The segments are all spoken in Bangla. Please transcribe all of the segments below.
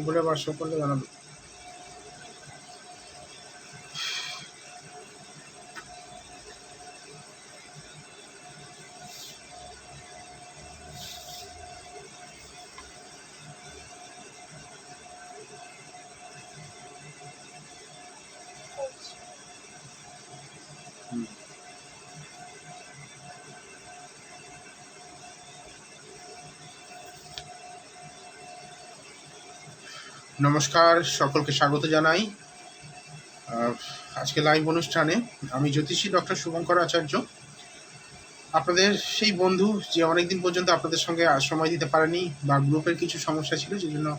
বলে বা শো করলে জানাবো। নমস্কার, সকলকে স্বাগত জানাই আজকে লাইভ অনুষ্ঠানে। আমি জ্যোতিষী ডক্টর শুভঙ্কর আচার্য, আপনাদের সেই বন্ধু যে অনেকদিন পর্যন্ত আপনাদের সঙ্গে সময় দিতে পারেনি বা গ্রুপের কিছু সমস্যা ছিল, যে জন্য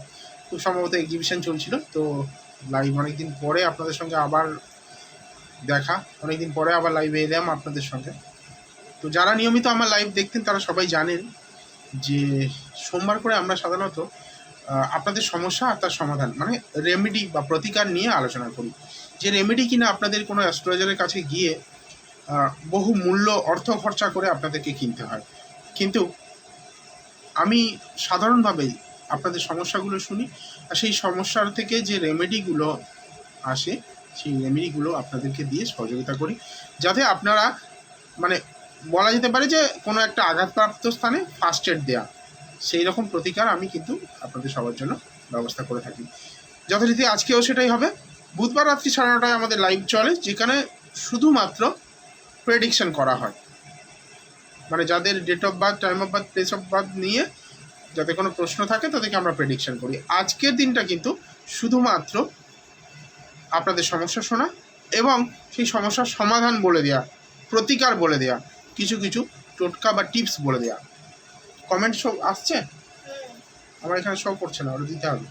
খুব সম্ভবত এক্সিবিশন চলছিল। তো লাইভ অনেকদিন পরে আপনাদের সঙ্গে আবার দেখা, অনেকদিন পরে আবার লাইভে এলাম আপনাদের সঙ্গে। তো যারা নিয়মিত আমার লাইভ দেখতেন তারা সবাই জানেন যে সোমবার করে আমরা সাধারণত আপনাদের সমস্যা আর তার সমাধান মানে রেমেডি বা প্রতিকার নিয়ে আলোচনা করি। যে রেমেডি কিনা আপনাদের কোনো অ্যাস্ট্রোলজারের কাছে গিয়ে বহু মূল্য অর্থ খরচা করে আপনাদেরকে কিনতে হয়। কিন্তু আমি সাধারণভাবেই আপনাদের সমস্যাগুলো শুনি, আর সেই সমস্যার থেকে যে রেমেডিগুলো আসে সেই রেমেডিগুলো আপনাদেরকে দিয়ে সহযোগিতা করি, যাতে আপনারা মানে বলা যেতে পারে যে কোনো একটা আঘাতপ্রাপ্ত স্থানে ফার্স্ট এড দেওয়া, সেই রকম প্রতিকার আমি কিন্তু আপনাদের সবার জন্য ব্যবস্থা করে থাকি। যথারীতি আজকেও সেটাই হবে। বুধবার রাত্রি 9:30টায় আমাদের লাইভ চলে, যেখানে শুধুমাত্র প্রেডিকশন করা হয়, মানে যাদের date of birth, time of birth, place of birth নিয়ে যাতে কোনো প্রশ্ন থাকে তাদেরকে আমরা প্রেডিকশন করি। আজকের দিনটা কিন্তু শুধুমাত্র আপনাদের সমস্যা শোনা এবং সেই সমস্যার সমাধান বলে দেওয়া, প্রতিকার বলে দেওয়া, কিছু কিছু টোটকা বা টিপস বলে দেওয়া। কমেন্ট শো আসছে? আমার এখানে শো করছে না, ওটা দিতে হবে।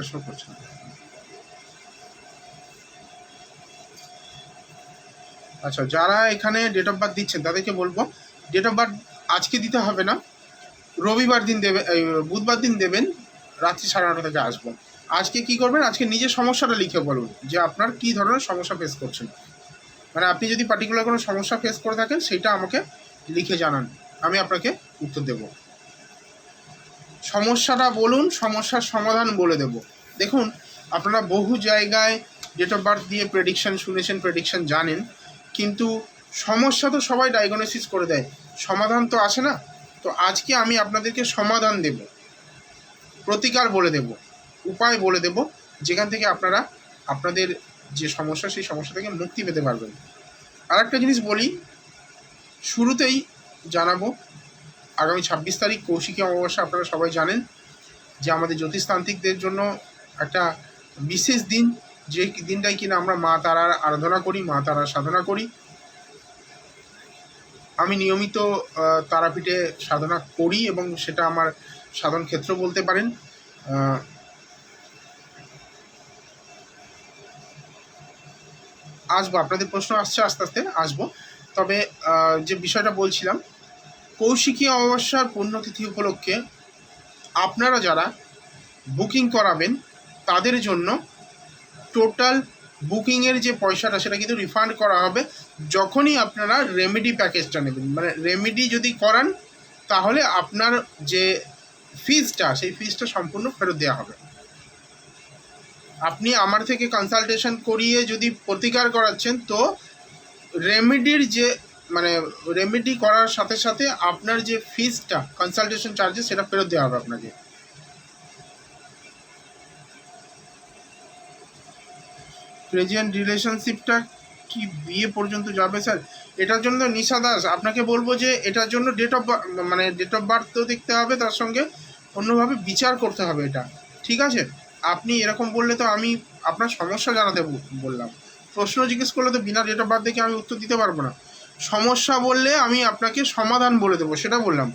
শো করছে না। আচ্ছা, যারা এখানে ডেট অফ বার্থ দিচ্ছেন তাদেরকে বলবো ডেট অফ বার্থ আজকে দিতে হবে না, রবিবার দিন দেবে, বুধবার দিন দেবেন, রাত্রি 9:30 থেকে আসবো। আজকে কি করবেন, আজকে নিজের সমস্যাটা লিখে বলুন যে আপনার কি ধরনের সমস্যা ফেস করছেন। মানে আপনি যদি পার্টিকুলার কোনো সমস্যা ফেস করে থাকেন সেইটা আমাকে লিখে জানান, আমি আপনাকে উত্তর দেব। সমস্যাটা বলুন, সমস্যার সমাধান বলে দেব। দেখুন, আপনারা বহু জায়গায় ডেট অফ বার্থ দিয়ে প্রেডিকশন শুনেছেন, প্রেডিকশন জানেন, কিন্তু সমস্যা তো সবাই ডায়াগনোসিস করে দেয়, সমাধান তো আসে না। তো আজকে আমি আপনাদেরকে সমাধান দেব, প্রতিকার বলে দেব, উপায় বলে দেব, যেখান থেকে আপনারা আপনাদের যে সমস্যা সেই সমস্যা থেকে মুক্তি পেতে পারবেন। আর একটা জিনিস বলি, শুরুতেই জানাবো, আগামী 26 তারিখ কৌশিকী অমাবস্যা। আপনারা সবাই জানেন যে আমাদের জ্যোতিষতান্ত্রিকদের জন্য একটা বিশেষ দিন, যে দিনটাই কিনা আমরা মা তারার আরাধনা করি, মা তারার সাধনা করি। আমি নিয়মিত তারাপীঠে সাধনা করি এবং সেটা আমার সাধন ক্ষেত্র বলতে পারেন। আসবো, আপনাদের প্রশ্ন আসছে, আস্তে আস্তে আসবো। তবে যে বিষয়টা বলছিলাম, কৌশিকী অমাবস্যার পুণ্যতিথি উপলক্ষে আপনারা যারা বুকিং করাবেন তাদের জন্য টোটাল বুকিংয়ের যে পয়সাটা সেটা কিন্তু রিফান্ড করা হবে যখনই আপনারা রেমেডি প্যাকেজটা নেবেন। মানে রেমেডি যদি করান তাহলে আপনার যে ফিজটা সেই ফিজটা সম্পূর্ণ ফেরত দেওয়া হবে। আপনি আমার থেকে কনসালটেশন করিয়ে যদি প্রতিকার করাচ্ছেন তো রেমেডির যে মানে রেমেডি করার সাথে সাথে আপনার যে ফিজটা, কনসালটেশন চার্জেস, সেটা ফেরত দেওয়া হবে আপনাকে। প্রেজেন্ট রিলেশনশিপটা কি বিয়ে পর্যন্ত যাবে স্যার? এটার জন্য নিশা দাস আপনাকে বলবো যে এটার জন্য ডেট অফ বার্থ তো দেখতে হবে, তার সঙ্গে অন্যভাবে বিচার করতে হবে এটা, ঠিক আছে? আপনি এরকম বললে তো আমি আপনার সমস্যা জানাতে বললাম, প্রশ্ন জিজ্ঞেস করলে তো বিনা ডেট অফ বার্থ দেখে আমি উত্তর দিতে পারবো না। সমস্যা বললে আমি আপনাকে সমাধান বলে দেবো, সেটা বললাম।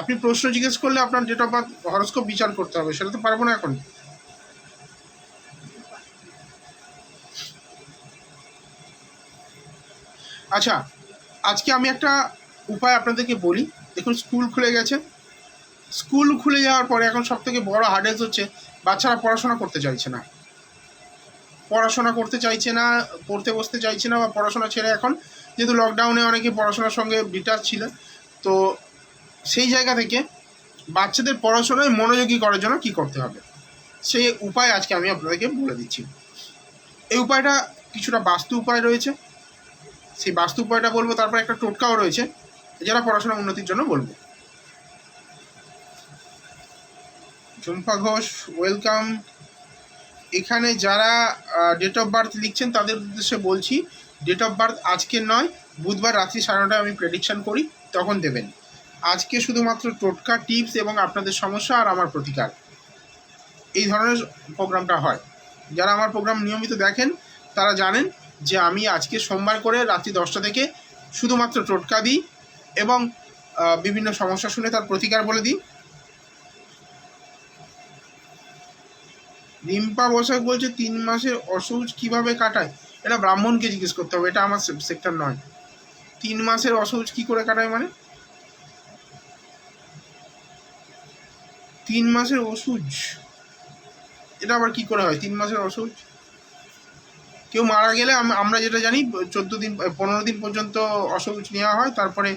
আপনি প্রশ্ন জিজ্ঞেস করলে আপনার ডেট অফ বার্থ হরস্কোপ বিচার করতে হবে, সেটা তো পারবো না এখন। আচ্ছা, আজকে আমি একটা উপায় আপনাদেরকে বলি। দেখুন, স্কুল খুলে গেছে, স্কুল খুলে যাওয়ার পরে এখন সব থেকে বড় হার্ডেলস হচ্ছে বাচ্চারা পড়াশোনা করতে চাইছে না, পড়তে বসতে চাইছে না, বা পড়াশোনা ছেড়ে এখন যেহেতু লকডাউনে অনেকে পড়াশোনার সঙ্গে ডিটাচ ছিল, তো সেই জায়গা থেকে বাচ্চাদের পড়াশোনায় মনোযোগী করার জন্য কী করতে হবে সেই উপায় আজকে আমি আপনাদেরকে বলে দিচ্ছি। এই উপায়টা কিছুটা বাস্তু উপায় রয়েছে, সেই বাস্তু উপায়টা বলবো, তারপর একটা টোটকাও রয়েছে যারা পড়াশোনা উন্নতির জন্য বলবো। ঝুম্পা ঘোষ, ওয়েলকাম। এখানে যারা ডেট অফ বার্থ লিখছেন তাদের উদ্দেশ্যে বলছি, ডেট অফ বার্থ আজকে নয়, বুধবার রাত্রি 9:30 আমি প্রেডিকশন করি, তখন দেবেন। আজকে শুধুমাত্র টোটকা, টিপস এবং আপনাদের সমস্যা আর আমার প্রতিকার, এই ধরনের প্রোগ্রামটা হয়। যারা আমার প্রোগ্রাম নিয়মিত দেখেন তারা জানেন যে আমি আজকে সোমবার করে রাত্রি 10টা থেকে শুধুমাত্র টোটকা দিই এবং বিভিন্ন সমস্যা শুনে তার প্রতিকার বলে দিই। রিম্পা বসাক বলছে 3 মাসের অসৌচ কিভাবে কাটায়? এটা ব্রাহ্মণকে জিজ্ঞেস করতে হবে, এটা আমার সেক্টর নয়। 3 মাসের অসৌচ কি করে কাটায় মানে? 3 মাসের অসৌচ এটা আবার কি করে হয়? 3 মাসের অসৌচ, কেউ মারা গেলে আমরা যেটা জানি 14 দিন 15 দিন পর্যন্ত অসৌচ নেওয়া হয়, তারপরে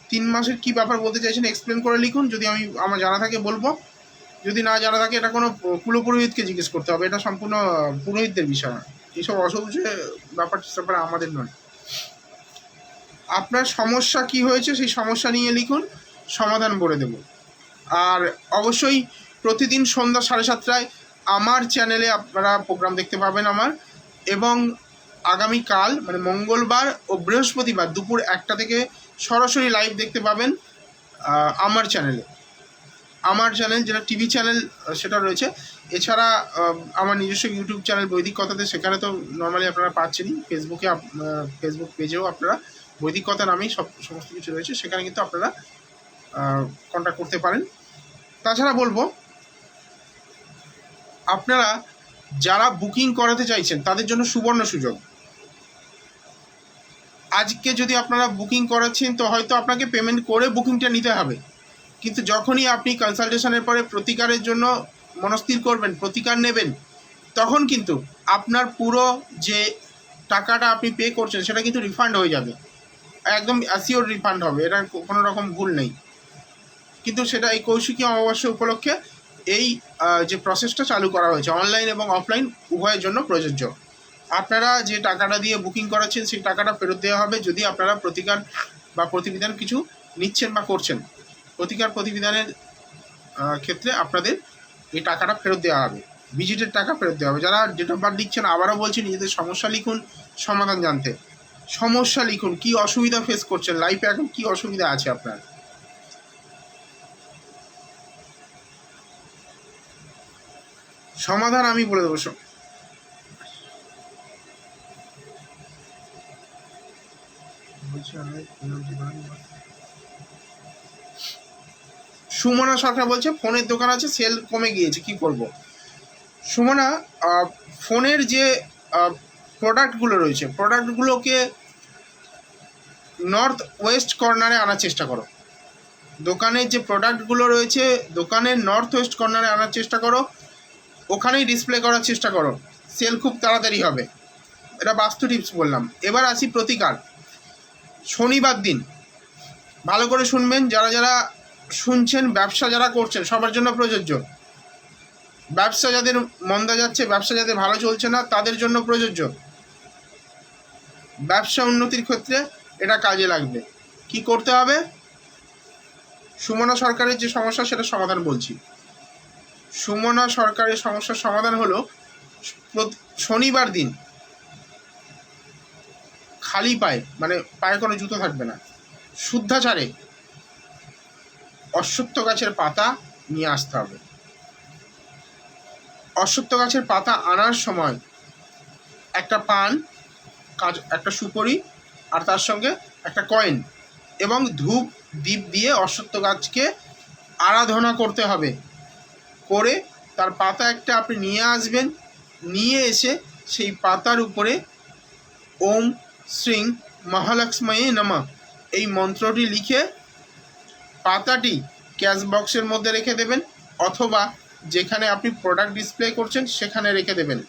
3 মাসের কি ব্যাপার বলতে চাইছেন এক্সপ্লেন করে লিখুন, যদি আমার জানা থাকে বলবো, যদি না জানা থাকে এটা কোনো কুলপুরোহিতকে জিজ্ঞেস করতে হবে, এটা সম্পূর্ণ পুরোহিতদের বিষয়। এইসব অসৌচে ব্যাপারটা আমাদের নয়। আপনার সমস্যা কি হয়েছে সেই সমস্যা নিয়ে লিখুন, সমাধান বলে দেব। আর অবশ্যই প্রতিদিন সন্ধ্যা 7:30টায় আমার চ্যানেলে আপনারা প্রোগ্রাম দেখতে পাবেন আমার, এবং আগামীকাল মানে মঙ্গলবার ও বৃহস্পতিবার দুপুর 1টা থেকে সরাসরি লাইভ দেখতে পাবেন আমার চ্যানেলে। আমার চ্যানেল যেটা টিভি চ্যানেল সেটা রয়েছে, এছাড়া আমার নিজস্ব ইউটিউব চ্যানেল বৈদিক কথাতে, সেখানে তো নর্মালি আপনারা পাচ্ছেনই। ফেসবুক পেজেও আপনারা বৈদিক কথা নামেই সমস্ত কিছু রয়েছে, সেখানে কিন্তু আপনারা কন্ট্যাক্ট করতে পারেন। তাছাড়া বলবো, আপনারা যারা বুকিং করাতে চাইছেন তাদের জন্য সুবর্ণ সুযোগ। আজকে যদি আপনারা বুকিং করাচ্ছেন তো হয়তো আপনাকে পেমেন্ট করে বুকিংটা নিতে হবে, কিন্তু যখনই আপনি কনসালটেশনের পরে প্রতিকারের জন্য মনস্থির করবেন, প্রতিকার নেবেন, তখন কিন্তু আপনার পুরো যে টাকাটা আপনি পে করছেন সেটা কিন্তু রিফান্ড হয়ে যাবে, একদম অ্যাসিওর রিফান্ড হবে, এটা কোনো রকম ভুল নেই। কিন্তু সেটা এই কৌশিকী অমাবস্যা উপলক্ষে এই যে প্রসেসটা চালু করা হয়েছে, অনলাইন এবং অফলাইন উভয়ের জন্য প্রযোজ্য। আপনারা যে টাকাটা দিয়ে বুকিং করাচ্ছেন সেই টাকাটা ফেরত দেওয়া হবে যদি আপনারা প্রতিকার বা প্রতিবিধান কিছু নিচ্ছেন বা করছেন। প্রতিকার প্রতিবিধানের ক্ষেত্রে আপনাদের এই টাকাটা ফেরত দেওয়া হবে, ভিজিটের টাকা ফেরত দেওয়া হবে। যারা ডেট অফ বার্থ লিখছেন আবারও বলছি, নিজেদের সমস্যা লিখুন, সমাধান জানতে সমস্যা লিখুন, কি অসুবিধা ফেস করছেন লাইফে, এখন কি অসুবিধা আছে আপনার। সমাধান আমি বলে দেবো। সুমনা সরকার বলছে ফোনের দোকান আছে, সেল কমে গিয়েছে, কি করব? সুমনা, ফোনের যে প্রোডাক্টগুলো রয়েছে, প্রোডাক্টগুলোকে নর্থ ওয়েস্ট কর্নারে আনার চেষ্টা করো। দোকানের যে প্রোডাক্টগুলো রয়েছে দোকানের নর্থ ওয়েস্ট কর্নারে আনার চেষ্টা করো, ওখানেই ডিসপ্লে করার চেষ্টা করো, সেল খুব তাড়াতাড়ি হবে। এটা বাস্তু টিপস বললাম। এবার আসি প্রতিকার। শনিবার দিন ভালো করে শুনবেন, যারা যারা শুনছেন, ব্যবসা যারা করছেন সবার জন্য প্রযোজ্য। ব্যবসা যাদের মন্দা যাচ্ছে, ব্যবসা যাদের ভালো চলছে না, তাদের জন্য প্রযোজ্য। ব্যবসা উন্নতির ক্ষেত্রে এটা কাজে লাগবে। কি করতে হবে? সুমনা সরকারের যে সমস্যা সেটা সমাধান বলছি। সুমনা সরকারের সমস্যার সমাধান হলো, শনিবার দিন খালি পায়ে, মানে পায়ে কোনো জুতো থাকবে না, শুদ্ধাচারে অশ্বত্থ গাছের পাতা নিয়ে আসতে হবে। অশ্বত্থ গাছের পাতা আনার সময় একটা পান, একটা সুপারি আর তার সঙ্গে একটা কয়েন এবং ধূপ দীপ দিয়ে অশ্বত্থ গাছকে আরাধনা করতে হবে। করে তার পাতা একটা আপনি নিয়ে আসবেন, নিয়ে এসে সেই পাতার উপরে ওম শ্রীং মহালক্ষ্মী নমঃ এই মন্ত্রটি লিখে পাতাটি ক্যাশ বক্সের মধ্যে রেখে দেবেন, অথবা যেখানে আপনি প্রোডাক্ট ডিসপ্লে করছেন সেখানে রেখে দেবেন।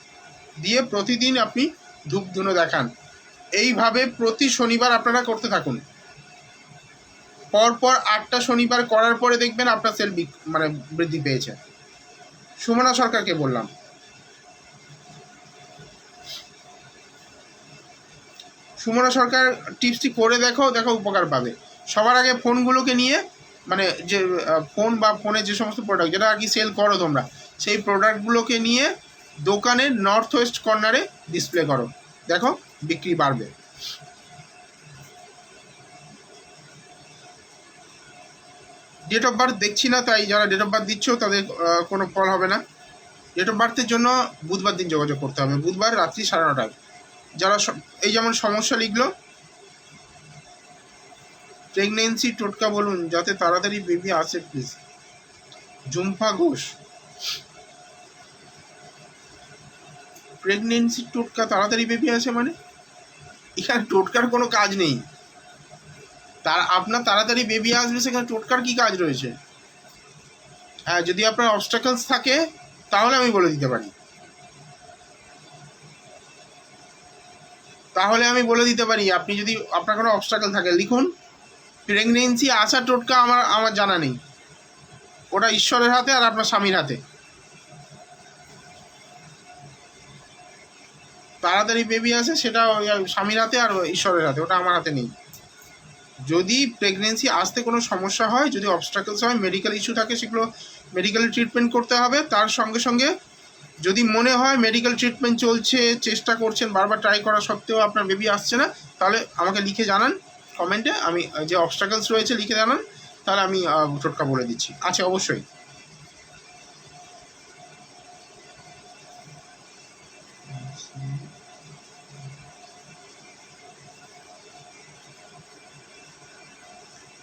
দিয়ে প্রতিদিন আপনি ধূপ ধুনো দেখান। এইভাবে প্রতি শনিবার আপনারা করতে থাকুন। পরপর 8টা শনিবার করার পরে দেখবেন আপনার সেল মানে বৃদ্ধি পেয়েছে। সুমনা সরকারকে বললাম। সুমনা সরকার টিপসটি করে দেখো, উপকার পাবে। সবার আগে ফোনগুলোকে নিয়ে, মানে যে ফোন বা ফোনের যে সমস্ত প্রোডাক্ট যেটা আর কি সেল করো তোমরা, সেই প্রোডাক্টগুলোকে নিয়ে দোকানের নর্থ ওয়েস্ট কর্নারে ডিসপ্লে করো, দেখো বিক্রি বাড়বে। ডেট অফ বার্থ দেখছি না, তাই যারা ডেট অফ বার্থ দিচ্ছ তাদের কোনো ফল হবে না। ডেট অফ বার্থের জন্য বুধবার দিন যোগাযোগ করতে হবে, বুধবার রাত্রি 9:30টায়। যারা এই যেমন সমস্যা লিখলো, প্রেগনেন্সি টোটকা বলুন যাতে তাড়াতাড়ি বেবি আসে প্লিজ। ঝুম্পা ঘোষ, প্রেগনেন্সি টোটকা তাড়াতাড়ি বেবি আসে মানে? এখানে টোটকার কোনো কাজ নেই। আপনার তাড়াতাড়ি বেবি আসবে, সেখানে টোটকার কি কাজ রয়েছে? হ্যাঁ, যদি আপনার অবস্টাকলস থাকে তাহলে আমি বলে দিতে পারি, আপনি যদি আপনার কোনো অবস্টাকল থাকে লিখুন। প্রেগনেন্সি আসা টোটকা আমার জানা নেই, ওটা ঈশ্বরের হাতে আর আপনার স্বামীর হাতে। তাড়াতাড়ি বেবি আসে সেটা স্বামীর হাতে আর ঈশ্বরের হাতে, ওটা আমার হাতে নেই। যদি প্রেগনেন্সি আসতে কোনো সমস্যা হয়, যদি অবস্ট্রাকলস হয়, মেডিকেল ইস্যু থাকে, সেগুলো মেডিকেল ট্রিটমেন্ট করতে হবে। তার সঙ্গে সঙ্গে যদি মনে হয় মেডিকেল ট্রিটমেন্ট চলছে, চেষ্টা করছেন, বারবার ট্রাই করা সত্ত্বেও আপনার বেবি আসছে না, তাহলে আমাকে লিখে জানান কমেন্টে, আমি যে অবস্ট্রাকলস রয়েছে লিখে জানান, তাহলে আমি টোটকা বলে দিচ্ছি। আচ্ছা, অবশ্যই।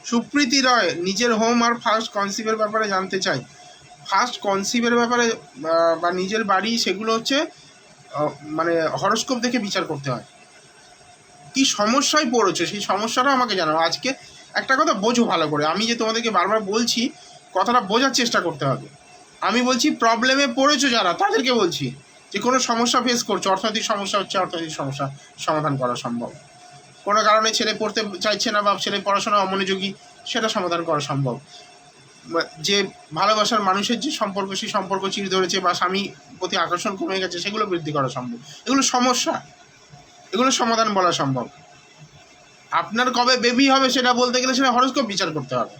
সুপ্রীতি রয়, নিজের হোম আর ফার্স্ট কনসিভের ব্যাপারে জানতে চাই। ফার্স্ট কনসিভের ব্যাপারে বা নিজের বাড়ি, সেগুলো হচ্ছে মানে হরস্কোপ দেখে বিচার করতে হয়। কি সমস্যায় পড়েছো সেই সমস্যাটা আমাকে জানাও। আজকে একটা কথা বোঝো ভালো করে, আমি যে তোমাদেরকে বারবার বলছি, কথাটা বোঝার চেষ্টা করতে হবে। আমি বলছি প্রবলেমে পড়েছো যারা, তাদেরকে বলছি যে কোনো সমস্যা ফেস করছো, অর্থনৈতিক সমস্যা হচ্ছে, অর্থনৈতিক সমস্যা সমাধান করা সম্ভব। কোনো কারণে ছেলে পড়তে চাইছে না বা ছেলে পড়াশোনা অমনোযোগী, সেটা সমাধান করা সম্ভব। যে ভালোবাসার মানুষের যে সম্পর্ক, সেই সম্পর্ক চিড়ে ধরেছে বা স্বামী প্রতি আকর্ষণ কমে গেছে, সেগুলো বৃদ্ধি করা সম্ভব। এগুলো সমস্যা, এগুলো সমাধান বলা সম্ভব। আপনার কবে বেবি হবে সেটা বলতে গেলে সেটা হরস্কোপ বিচার করতে হবে।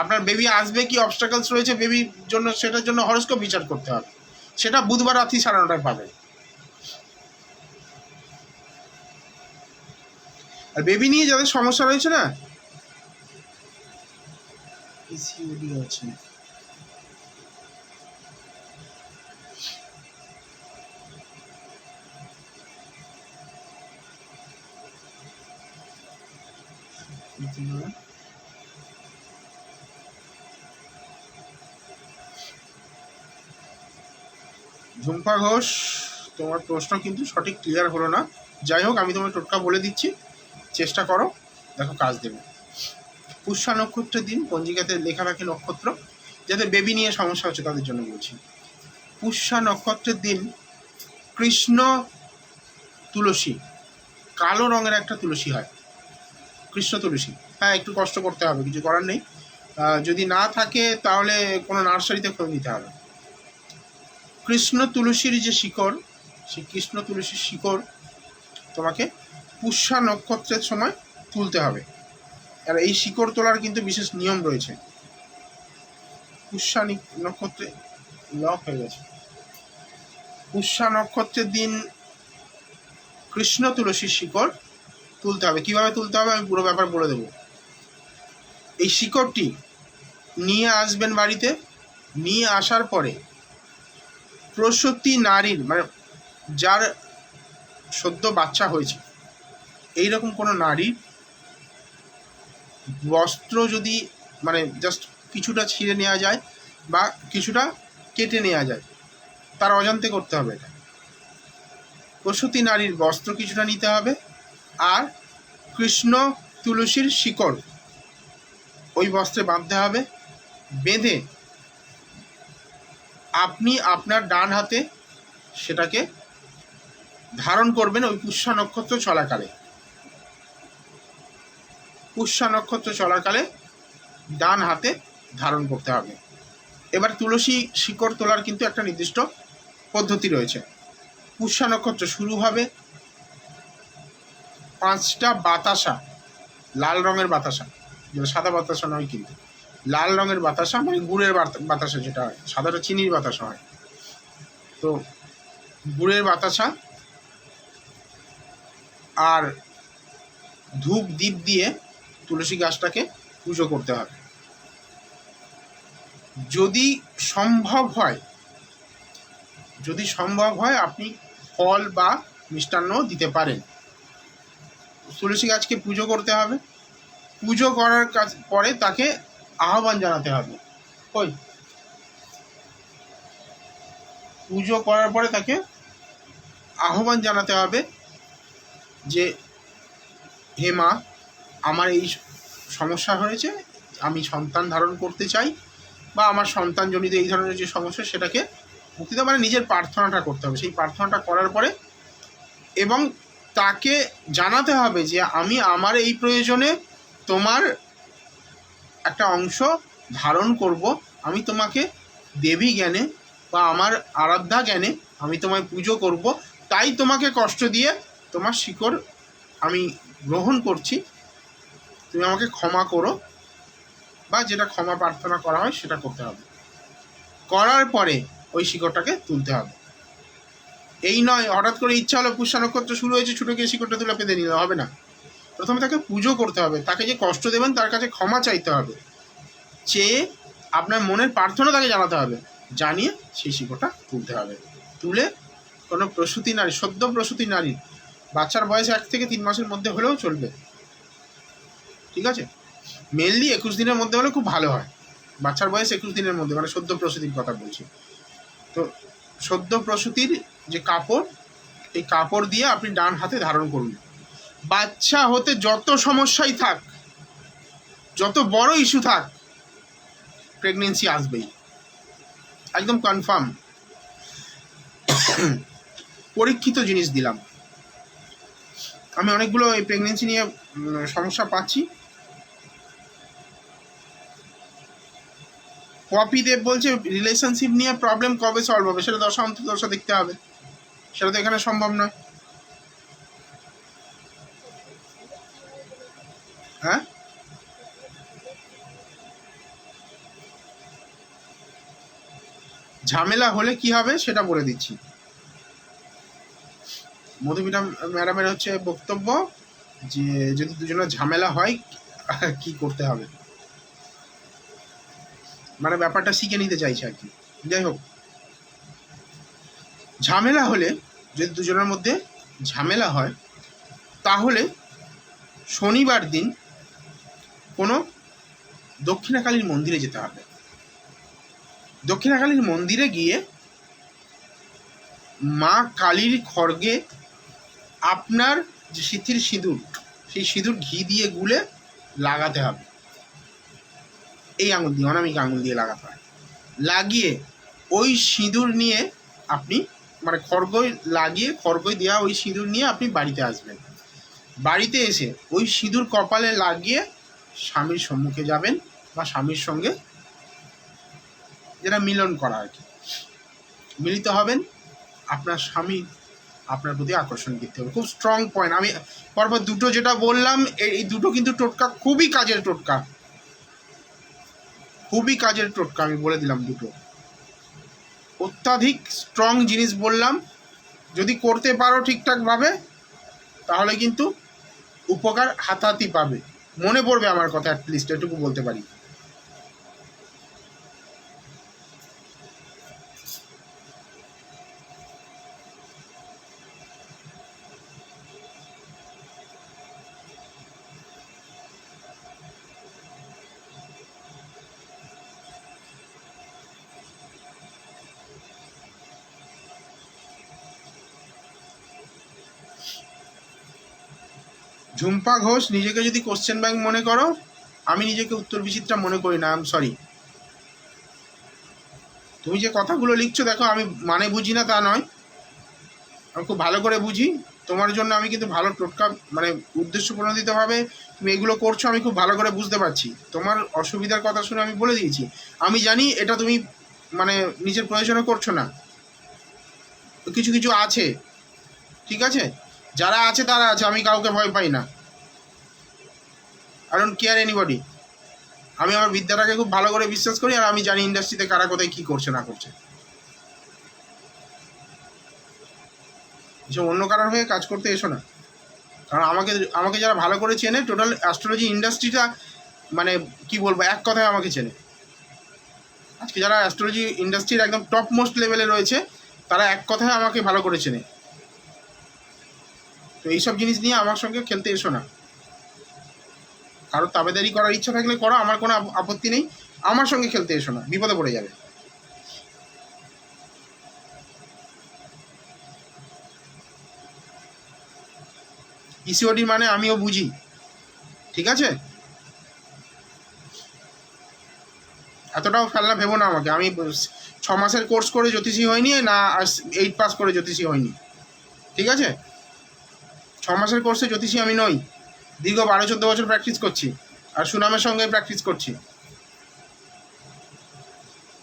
আপনার বেবি আসবে, কি অবস্টাকলস রয়েছে বেবির জন্য, সেটার জন্য হরস্কোপ বিচার করতে হবে। সেটা বুধবার রাত্রি 9:30টায় পাবে। আর বেবি নিয়ে যাদের সমস্যা রয়েছে না, পিসিওডি আছে, ঝুম্পা ঘোষ, তোমার প্রশ্ন কিন্তু সঠিক ক্লিয়ার হলো না। যাই হোক, আমি তোমার টোটকা বলে দিচ্ছি, চেষ্টা করো, দেখো কাজ দেবে। পুষ্যা নক্ষত্রের দিন, পঞ্জিকাতে লেখা রাখে নক্ষত্র, যাদের বেবি নিয়ে সমস্যা হচ্ছে তাদের জন্য বলছি। পুষ্যা নক্ষত্রের দিন কৃষ্ণ তুলসী, কালো রঙের একটা তুলসী হয়, কৃষ্ণ তুলসী। হ্যাঁ, একটু কষ্ট করতে হবে, কিছু করার নেই। যদি না থাকে তাহলে কোনো নার্সারিতে খোঁজ নিতে হবে। কৃষ্ণ তুলসীর যে শিকড়, সেই কৃষ্ণ তুলসীর শিকড় তোমাকে পুষ্যা নক্ষত্রের সময় তুলতে হবে। আর এই শিকড় তোলার কিন্তু বিশেষ নিয়ম রয়েছে। পুষ্যা নক্ষত্রে লক হয়ে গেছে। পুষ্যা নক্ষত্রের দিন কৃষ্ণ তুলসীর শিকড় তুলতে হবে। কিভাবে তুলতে হবে আমি পুরো ব্যাপার বলে দেবো। এই শিকড়টি নিয়ে আসবেন বাড়িতে, নিয়ে আসার পরে প্রসূতি নারীর, মানে যার সদ্য বাচ্চা হয়েছে, এইরকম কোনো নারীর বস্ত্র যদি মানে জাস্ট কিছুটা ছিঁড়ে নেওয়া যায় বা কিছুটা কেটে নেওয়া যায়, তার অজান্তে করতে হবে এটা। প্রসূতি নারীর বস্ত্র কিছুটা নিতে হবে, আর কৃষ্ণ তুলসীর শিকড় ওই বস্ত্রে বাঁধতে হবে। বেঁধে আপনি আপনার ডান হাতে সেটাকে ধারণ করবেন ওই পুষ্যা নক্ষত্র চলাকালে। পুষ্যা নক্ষত্র চলাকালে ডান হাতে ধারণ করতে হবে। এবার তুলসী শিকড় তোলার কিন্তু একটা নির্দিষ্ট পদ্ধতি রয়েছে। পুষ্যা নক্ষত্র শুরু হবে, 5টা বাতাসা, লাল রঙের বাতাসা, যেটা সাদা বাতাসা নয় কিন্তু লাল রঙের বাতাসা, মানে গুড়ের বাতাসা, যেটা হয় সাদাটা চিনির বাতাসা হয়, তো গুড়ের বাতাসা আর ধূপ দ্বীপ দিয়ে তুলসী গাছটাকে পুজো করতে হবে। যদি সম্ভব হয় আপনি ফল বা মিষ্টান্ন দিতে পারেন। তুলসী গাছকে পুজো করতে হবে। পুজো করার পরে তাকে আহ্বান জানাতে হবে। পুজো করার পরে তাকে আহ্বান জানাতে হবে যে হে মা, আমার এই সমস্যা হয়েছে, আমি সন্তান ধারণ করতে চাই, বা আমার সন্তানজনিত এই ধরনের যে সমস্যা সেটাকে মুক্তি দেওয়া, মানে নিজের প্রার্থনাটা করতে হবে। সেই প্রার্থনাটা করার পরে এবং তাকে জানাতে হবে যে আমি আমার এই প্রয়োজনে তোমার একটা অংশ ধারণ করব, আমি তোমাকে দেবী জ্ঞানে বা আমার আরাধ্যা জ্ঞানে আমি তোমায় পুজো করব, তাই তোমাকে কষ্ট দিয়ে তোমার শিকড় আমি গ্রহণ করছি, তুমি আমাকে ক্ষমা করো, বা যেটা ক্ষমা প্রার্থনা করা হয় সেটা করতে হবে। করার পরে ওই শিকড়টাকে তুলতে হবে। এই নয় হঠাৎ করে ইচ্ছা হলো পুষ্যা নক্ষত্র শুরু হয়েছে, ছুটে গিয়ে শিকড়টা তুলে পেতে নিলে হবে না। প্রথমে তাকে পুজো করতে হবে, তাকে যে কষ্ট দেবেন তার কাছে ক্ষমা চাইতে হবে, চেয়ে আপনার মনের প্রার্থনা তাকে জানাতে হবে, জানিয়ে সেই শিকড়টা তুলতে হবে। তুলে কোনো প্রসূতি নারী, সদ্য প্রসূতি নারী, বাচ্চার বয়স 1 থেকে 3 মাসের মধ্যে হলেও চলবে, ঠিক আছে? মেনলি 21 দিনের মধ্যে হলে খুব ভালো হয়। বাচ্চার বয়স 21 দিনের মধ্যে, মানে সদ্য প্রসূতির কথা বলছি। তো সদ্য প্রসূতির যে কাপড়, এই কাপড় দিয়ে আপনি ডান হাতে ধারণ করুন। বাচ্চা হতে যত সমস্যাই থাক, যত বড় ইস্যু থাক, প্রেগনেন্সি আসবেই, একদম কনফার্ম। পরীক্ষিত জিনিস দিলাম। আমি অনেকগুলো এই প্রেগনেন্সি নিয়ে সমস্যা পাচ্ছি। পপি দেব বলছে রিলেশনশিপ নিয়ে প্রবলেম কবে সলভ হবে, সেটা দশা অন্তর্দশা দেখতে হবে, সেটা তো এখানে সম্ভব নয়। হ্যাঁ, ঝামেলা হলে কি হবে সেটা বলে দিচ্ছি। মধুমিতা ম্যাডামের হচ্ছে বক্তব্য যে যদি দুজনের ঝামেলা হয় কি করতে হবে, মানে ব্যাপারটা শিখে নিতে চাইছে আর কি। যাই হোক, ঝামেলা হলে, যদি দুজনের মধ্যে ঝামেলা হয়, তাহলে শনিবার দিন কোনো দক্ষিণাকালীর মন্দিরে যেতে হবে। দক্ষিণাকালীর মন্দিরে গিয়ে মা কালীর খড়গে আপনার যে সিথির সিঁদুর, সেই সিঁদুর ঘি দিয়ে গুলে লাগাতে হবে। এই আঙুল দিয়ে, অনামিক আঙুল দিয়ে লাগাতে হয়। লাগিয়ে ওই সিঁদুর নিয়ে আপনি, মানে খড়গই লাগিয়ে, খড়গই দেওয়া ওই সিঁদুর নিয়ে আপনি বাড়িতে আসবেন। বাড়িতে এসে ওই সিঁদুর কপালে লাগিয়ে স্বামীর সম্মুখে যাবেন, বা স্বামীর সঙ্গে যেটা মিলন করা আর কি, মিলিত হবেন। আপনার স্বামী আপনার প্রতি আকর্ষণ করতে হবে। খুব স্ট্রং পয়েন্ট। আমি পরপর দুটো যেটা বললাম, এই দুটো কিন্তু টোটকা খুবই কাজের টোটকা, খুবই কাজের টোটকা। আমি বলে দিলাম দুটো অত্যাধিক স্ট্রং জিনিস বললাম। যদি করতে পারো ঠিকঠাকভাবে, তাহলে কিন্তু উপকার হাতাহাতি পাবে, মনে পড়বে আমার কথা, অ্যাটলিস্ট এটুকু বলতে পারি। ঝুম্পা ঘোষ, নিজেকে যদি কোশ্চেন ব্যাংক মনে করো, আমি নিজেকে উত্তর বিচিত্রা মনে করি না, আই এম সরি। তুমি যে কথাগুলো লিখছো, দেখো আমি মানে বুঝি না তা নয়, আমি খুব ভালো করে বুঝি, তোমার জন্য আমি কিন্তু ভালো টোটকা মানে উদ্দেশ্য প্রণোদিতভাবে তুমি এগুলো করছো, আমি খুব ভালো করে বুঝতে পারছি। তোমার অসুবিধার কথা শুনে আমি বলে দিয়েছি, আমি জানি এটা তুমি মানে নিজের প্রয়োজনে করছো না। কিছু কিছু আছে, ঠিক আছে, যারা আছে তারা আছে, আমি কাউকে ভয় পাই না। I don't care anybody. আমি আমার বিদ্যাটাকে খুব ভালো করে বিশ্বাস করি, আর আমি জানি ইন্ডাস্ট্রিতে কারা কোথায় কী করছে না করছে। এসব অন্য কারোর হয়ে কাজ করতে এসো না, কারণ আমাকে আমাকে যারা ভালো করে চেনে, টোটাল অ্যাস্ট্রোলজি ইন্ডাস্ট্রিটা মানে কি বলবো, এক কথায় আমাকে চেনে। আজকে যারা অ্যাস্ট্রোলজি ইন্ডাস্ট্রির একদম টপ মোস্ট লেভেলে রয়েছে, তারা এক কথায় আমাকে ভালো করে চেনে। তো এইসব জিনিস নিয়ে আমার সঙ্গে খেলতে এসো না। কারো তাবেদারি করার ইচ্ছা থাকলে করো, আমার কোনো আপত্তি নেই। আমার সঙ্গে খেলতে এসো না, বিপদে পড়ে যাবে। পিসিওডি মানে আমিও বুঝি, ঠিক আছে? এতটাও ফেলনা ভেবো না আমাকে। আমি 6 মাসের কোর্স করে জ্যোতিষী হয়নি, না 8 পাস করে জ্যোতিষী হয়নি, ঠিক আছে? 6 মাসের কোর্সে জ্যোতিষী আমি নই। দীর্ঘ 12-14 বছর প্র্যাকটিস করছি, আর সুনামের সঙ্গে প্র্যাকটিস করছি।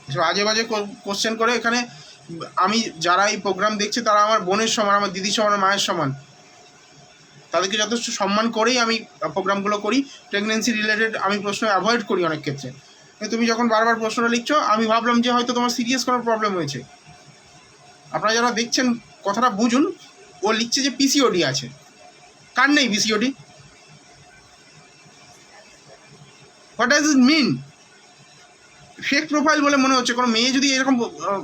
এসব আজে বাজে কোশ্চেন করে এখানে আমি, যারা এই প্রোগ্রাম দেখছে তারা আমার বোনের সমান, আমার দিদির সমান, মায়ের সমান। তাদেরকে যথেষ্ট সম্মান করেই আমি প্রোগ্রামগুলো করি। প্রেগনেন্সি রিলেটেড আমি প্রশ্ন অ্যাভয়েড করি অনেক ক্ষেত্রে। তুমি যখন বারবার প্রশ্নটা লিখছো, আমি ভাবলাম যে হয়তো তোমার সিরিয়াস কোনো প্রবলেম হয়েছে। আপনারা যারা দেখছেন কথাটা বুঝুন, ও লিখছে যে পিসিওডি আছে। কার নেই PCOD? What does it mean? Fake profile বলে মনে হচ্ছে। কোনো মেয়ে যদি এরকম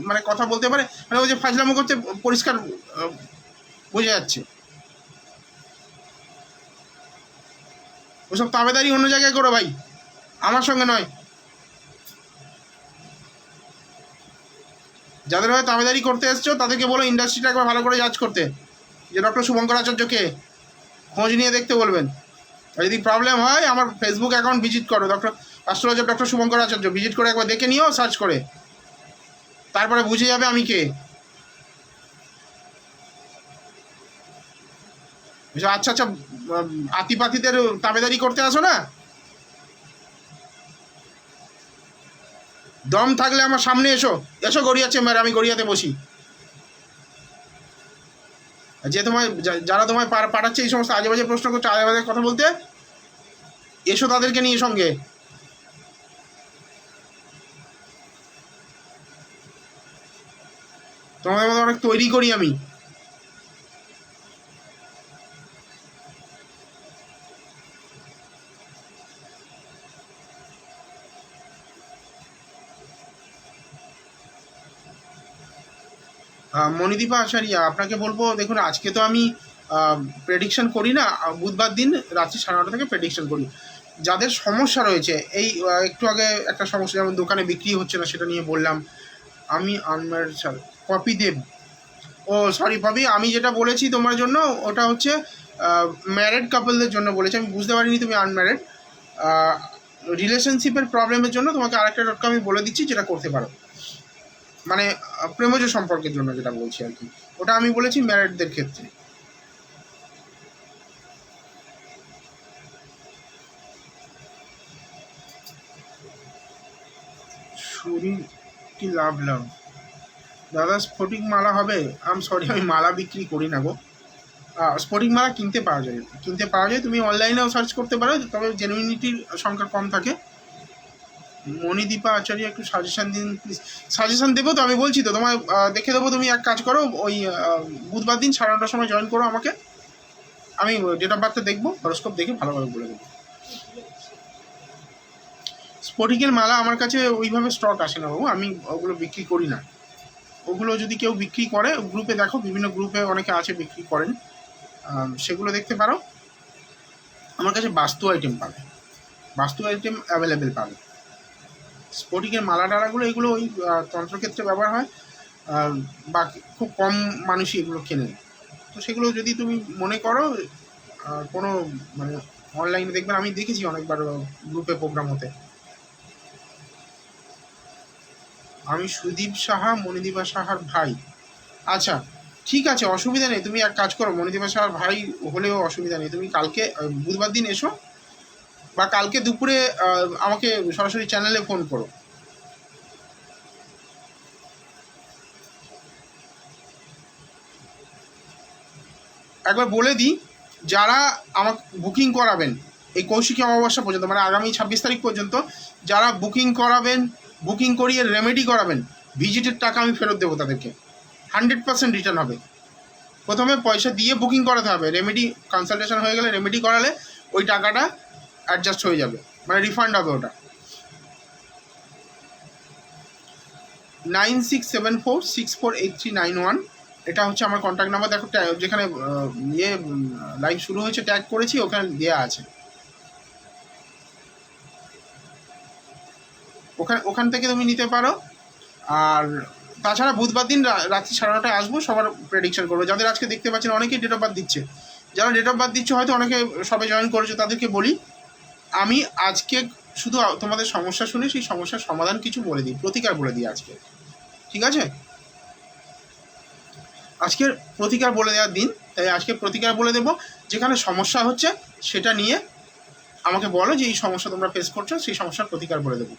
মানে কথা বলতে পারে, মানে ও যে ফাজলামো করতে, পরিষ্কার বোঝা যাচ্ছে। ওসব তাবেদারি অন্য জায়গায় করো ভাই, আমার সঙ্গে নয়। যাদের হয়ে তাবেদারি করতে এসছো তাদেরকে বলো ইন্ডাস্ট্রিটা একবার ভালো করে জাজ করতে, যে ডক্টর শুভঙ্কর আচার্যকে খোঁজ নিয়ে দেখতে বলবেন। আর যদি প্রবলেম হয়, আমার ফেসবুক অ্যাকাউন্ট ভিজিট করো, অ্যাস্ট্রোলজার ডক্টর শুভঙ্কর আচার্য, ভিজিট করে একবার দেখে নিও, সার্চ করে, তারপরে বুঝে যাবে আমি কে। আচ্ছা আচ্ছা, আতিপাতিদের তাবেদারি করতে আসো না। দম থাকলে আমার সামনে এসো, এসো গড়িয়া চেম্বার, আমি গড়িয়াতে বসি। যে তোমায়, যারা তোমায় পাঠাচ্ছে এই সমস্ত আজে বাজে প্রশ্ন করছে, আজে বাজে কথা বলতে, এসো তাদেরকে নিয়ে সঙ্গে। তোমাদের মধ্যে অনেক তৈরি করি আমি। মণিদীপা আচারিয়া, আপনাকে বলবো, দেখুন আজকে তো আমি প্রেডিকশন করি না, বুধবার দিন রাত্রি 9:30 থেকে প্রেডিকশন করি। যাদের সমস্যা রয়েছে, এই একটু আগে একটা সমস্যা, যেমন দোকানে বিক্রি হচ্ছে না, সেটা নিয়ে বললাম। আমি আনম্যারিড, পপি দেব, ও সরি পপি, আমি যেটা বলেছি তোমার জন্য ওটা হচ্ছে ম্যারেড কাপলদের জন্য বলেছি। আমি বুঝতে পারিনি তুমি আনম্যারেড। রিলেশনশিপের প্রবলেমের জন্য তোমাকে আরেকটা টোটকা আমি বলে দিচ্ছি, যেটা করতে পারো, মানে প্রেমজ সম্পর্কের জন্য যেটা বলছি আর কি, ওটা আমি বলেছি ম্যারেডদের ক্ষেত্রে। শরীর কি লাভ লাভ, দাদা স্ফটিক মালা হবে? সরি, আমি মালা বিক্রি করি না গো। স্ফটিক মালা কিনতে পাওয়া যায়, তুমি অনলাইনেও সার্চ করতে পারো, তবে জেনুইনিটির সংখ্যা কম থাকে। মণিদীপা আচার্য, একটু সাজেশন দিন প্লিজ। সাজেশন দেবো তো, আমি বলছি তো তোমায়, দেখে দেবো। তুমি এক কাজ করো, ওই বুধবার দিন 9:30 সময় জয়েন করো আমাকে, আমি ডেট অফ বার্থটা দেখবো, হরোস্কোপ দেখে ভালোভাবে বলে দেবো। স্ফটিকের মালা আমার কাছে ওইভাবে স্টক আসে না বাবু, আমি ওগুলো বিক্রি করি না। ওগুলো যদি কেউ বিক্রি করে, গ্রুপে দেখো, বিভিন্ন গ্রুপে অনেকে আছে বিক্রি করেন, সেগুলো দেখতে পারো। আমার কাছে বাস্তু আইটেম পাবে, বাস্তু আইটেম অ্যাভেলেবেল পাবে। স্ফটিকের মালা টালাগুলো, এগুলো ওই তন্ত্রক্ষেত্রে ব্যবহার হয়, বাকি খুব কম মানুষই এগুলো কেনে। তো সেগুলো যদি তুমি মনে করো, কোনো মানে অনলাইনে দেখবেন, আমি দেখেছি অনেকবার গ্রুপে প্রোগ্রাম হতে। আমি সুদীপ সাহা, মণিদীপা সাহার ভাই। আচ্ছা, ঠিক আছে, অসুবিধা নেই। তুমি এক কাজ করো, মনিদীপা সাহার ভাই হলেও অসুবিধা নেই, তুমি কালকে বুধবার দিন এসো, বা কালকে দুপুরে আমাকে সরাসরি চ্যানেলে ফোন করো। একবার বলে দিই, যারা আমাকে বুকিং করাবেন এই কৌশিকী অমাবস্যা পর্যন্ত, মানে আগামী 26 তারিখ পর্যন্ত যারা বুকিং করাবেন, বুকিং করিয়ে রেমেডি করাবেন, ভিজিটের টাকা আমি ফেরত দেবো তাদেরকে, 100% রিটার্ন হবে। প্রথমে পয়সা দিয়ে বুকিং করাতে হবে, রেমেডি কনসালটেশন হয়ে গেলে, রেমেডি করালে ওই টাকাটা অ্যাডজাস্ট হয়ে যাবে, মানে রিফান্ড হবে ওটা। 9674648391 এটা হচ্ছে আমার কন্ট্যাক্ট নাম্বার। দেখো যেখানে ইয়ে লাইভ শুরু হয়েছে ট্যাগ করেছি, ওখানে দেওয়া আছে, ওখান থেকে তুমি নিতে পারো। আর তাছাড়া বুধবার দিন রাত্রি 9:30 আসবো, সবার প্রেডিকশন করবো। যাদের আজকে দেখতে পাচ্ছেন অনেকেই ডেট অফ বার্থ দিচ্ছে, যারা ডেট অফ বার্থ দিচ্ছে হয়তো অনেকে সবে জয়েন করেছে, তাদেরকে বলি আমি আজকে শুধু তোমাদের সমস্যা শুনে সেই সমস্যার সমাধান কিছু বলে দিই, প্রতিকার বলে দিই আজকে, ঠিক আছে? আজকের প্রতিকার বলে দেওয়ার দিন, তাই আজকে প্রতিকার বলে দেবো। যেখানে সমস্যা হচ্ছে সেটা নিয়ে আমাকে বলো যে এই সমস্যা তোমরা ফেস করছো, সেই সমস্যার প্রতিকার বলে দেবো।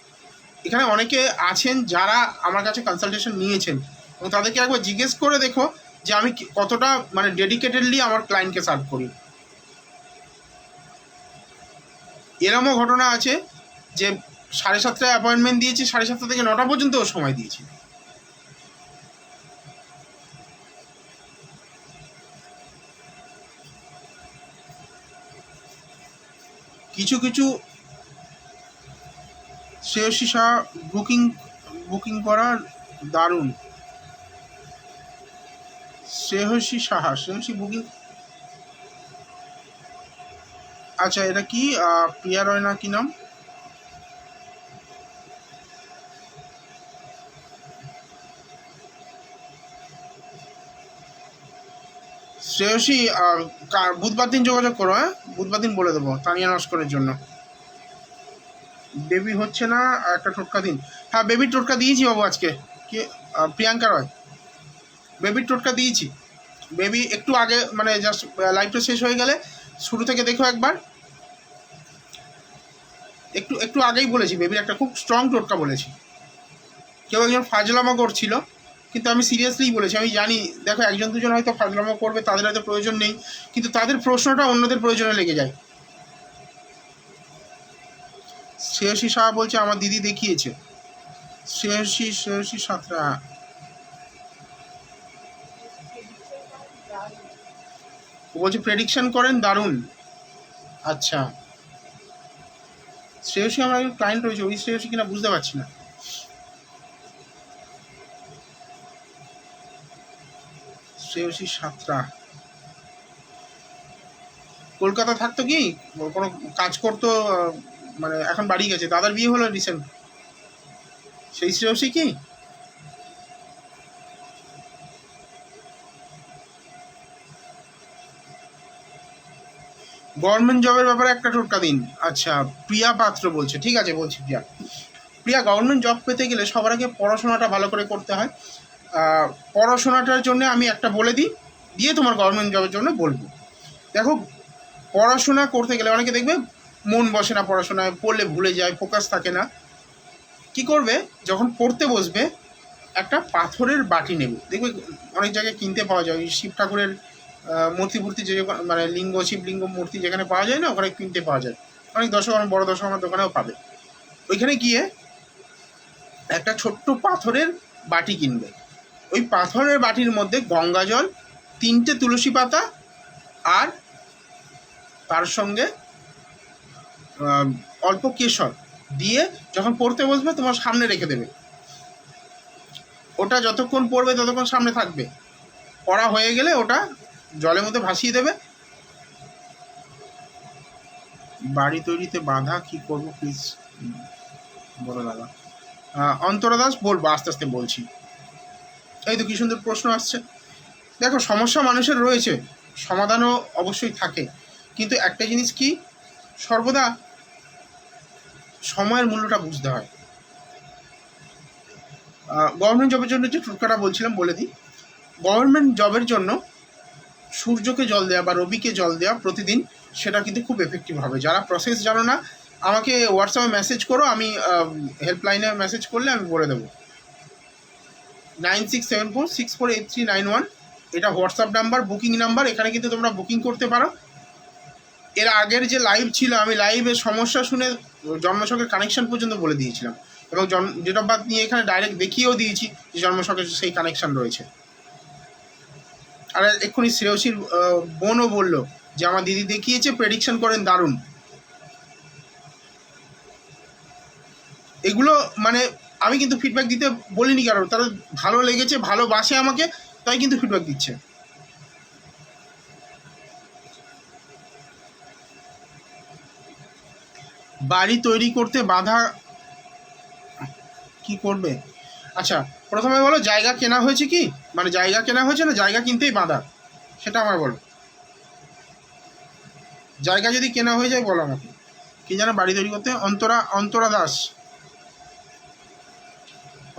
এখানে অনেকে আছেন যারা আমার কাছে কনসালটেশন নিয়েছেন, এবং তাদেরকে একবার জিজ্ঞেস করে দেখো যে আমি কতটা মানে ডেডিকেটেডলি আমার ক্লায়েন্টকে সার্ভ করি। এরমও ঘটনা আছে যে 7:30টায় অ্যাপয়েন্টমেন্ট দিয়েছি, 7:30 থেকে 9টা পর্যন্ত সময় দিয়েছি। কিছু কিছু শ্রেয়সী সাহা বুকিং করা দারুণ। শ্রেয়সী বুকিং, আচ্ছা এটা কি প্রিয়া রয় না কি নাম? শ্রেয়সী বুধবার দিন যোগাযোগ করো, হ্যাঁ বুধবার দিন বলে দেবো তানিয়া নস্করের জন্য। বেবি হচ্ছে না, একটা টোটকা দিন। হ্যাঁ বেবির টোটকা দিয়েছি বাবু আজকে। কি প্রিয়াঙ্কা রয়, বেবির টোটকা দিয়েছি। বেবি একটু আগে, মানে জাস্ট লাইভটা শেষ হয়ে গেলে শুরু থেকে দেখো একবার, একটু আগেই বলেছি বেবির একটা খুব স্ট্রং টোটকা বলেছি। কেউ একজন ফাজলামা করছিল, কিন্তু আমি সিরিয়াসলিই বলেছি। আমি জানি দেখো একজন দুজন হয়তো ফাজলামা করবে, তাদের হয়তো প্রয়োজন নেই, কিন্তু তাদের প্রশ্নটা অন্যদের প্রয়োজনে লেগে যায়। শ্রেয়সী সাহা বলছে আমার দিদি দেখিয়েছে। শ্রেয়সী সাঁতরা, ও বলছে প্রেডিকশন করেন দারুণ। আচ্ছা শ্রেয়সী আমার একজন ক্লায়েন্ট রয়েছে, ওই শ্রেয়সী কিনা বুঝতে পারছি না। শ্রেয়সী সাঁতরা কলকাতা থাকতো কি, কোনো কাজ করতো, মানে এখন বাড়ি গেছে, দাদার বিয়ে হলো রিসেন্ট, সেই শ্রেয়সী কি? গভর্নমেন্ট জবের ব্যাপারে একটা টোটকা দিন। আচ্ছা প্রিয়া পাত্র বলছে, ঠিক আছে বলছি। প্রিয়া গভর্নমেন্ট জব পেতে গেলে সবার আগে পড়াশোনাটা ভালো করে করতে হয়। পড়াশোনাটার জন্য আমি একটা বলে দিই, দিয়ে তোমার গভর্নমেন্ট জবের জন্য বলবো। দেখো পড়াশোনা করতে গেলে অনেকে দেখবে মন বসে না, পড়াশোনায় পড়লে ভুলে যায়, ফোকাস থাকে না। কি করবে, যখন পড়তে বসবে একটা পাথরের বাটি নেবে, দেখবে অনেক জায়গায় কিনতে পাওয়া যায়, ওই শিব ঠাকুরের মূর্তি যে মানে শিবলিঙ্গ মূর্তি যেখানে পাওয়া যায় না, ওখানে কিনতে পাওয়া যায়, অনেক বড় দশকর্মার দোকানেও পাবে। ওইখানে গিয়ে একটা ছোট্ট পাথরের বাটি কিনবে। ওই পাথরের বাটির মধ্যে গঙ্গা জল, 3টে তুলসী পাতা, আর তার সঙ্গে অল্প কেশর দিয়ে যখন পড়তে বসবে তোমার সামনে রেখে দেবে। ওটা যতক্ষণ পড়বে ততক্ষণ সামনে থাকবে, পড়া হয়ে গেলে ওটা জলের মধ্যে ভাসিয়ে দেবে। বাড়ি তৈরিতে বাধা কি করব প্লিজ বলো দাদা। অন্তরা দাস বলবো, আস্তে আস্তে বলছি। এই তো কি সুন্দর প্রশ্ন আসছে। দেখো সমস্যা মানুষের রয়েছে, সমাধানও অবশ্যই থাকে, কিন্তু একটা জিনিস কি, সর্বদা সময়ের মূল্যটা বুঝতে হয়। গভর্নমেন্ট জবের জন্য যে টোটকাটা বলছিলাম বলে দিই। গভর্নমেন্ট জবের জন্য সূর্যকে জল দেওয়া বা রবিকে জল দেওয়া প্রতিদিন, সেটা কিন্তু খুব এফেক্টিভ হবে। যারা প্রসেস জানো না, আমাকে হোয়াটসঅ্যাপে মেসেজ করো, আমি হেল্পলাইনে মেসেজ করলে আমি বলে দেবো। 9674648391 এটা হোয়াটসঅ্যাপ নাম্বার, বুকিং নাম্বার। এখানে কিন্তু তোমরা বুকিং করতে পারো। এর আগের যে লাইভ ছিল, আমি লাইভের সমস্যা শুনে জন্মছকের কানেকশন পর্যন্ত বলে দিয়েছিলাম, এবং ডেট অফ বার্থ নিয়ে এখানে ডাইরেক্ট দেখিয়েও দিয়েছি যে জন্মছকের সেই কানেকশন রয়েছে। আর এক্ষুনি শ্রেয়সীর বোনও বললো যে আমার দিদি দেখিয়েছে, প্রেডিকশন করেন দারুণ। এগুলো মানে আমি কিন্তু ফিডব্যাক দিতে বলিনি, কারণ তারা ভালো লেগেছে, ভালোবাসে আমাকে, তাই কিন্তু ফিডব্যাক দিচ্ছে। বাড়ি তৈরি করতে বাধা কি করবে? আচ্ছা, প্রথমে বলো জায়গা কেনা হয়েছে কি, মানে জায়গা কেনা হয়েছে না জায়গা কিনতেই বাধা, সেটা আমার বলো। জায়গা যদি কেনা হয়ে যায় বলো আমাকে। কি জানো বাড়ি তৈরি করতে? অন্তরা দাস,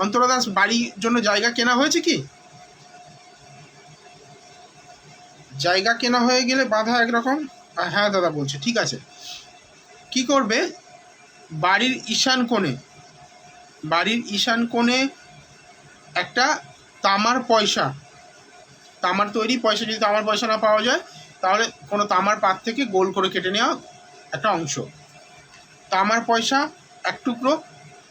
অন্তরা দাস, বাড়ির জন্য জায়গা কেনা হয়েছে কি? জায়গা কেনা হয়ে গেলে বাধা একরকম। হ্যাঁ দাদা বলছে, ঠিক আছে। কি করবে? বাড়ির ঈশান কোণে একটা তামার পয়সা, তামার তৈরি পয়সা, যদি তামার পয়সা না পাওয়া যায় তাহলে কোনো তামার পাত থেকে গোল করে কেটে নেওয়া একটা অংশ, তামার পয়সা এক টুকরো,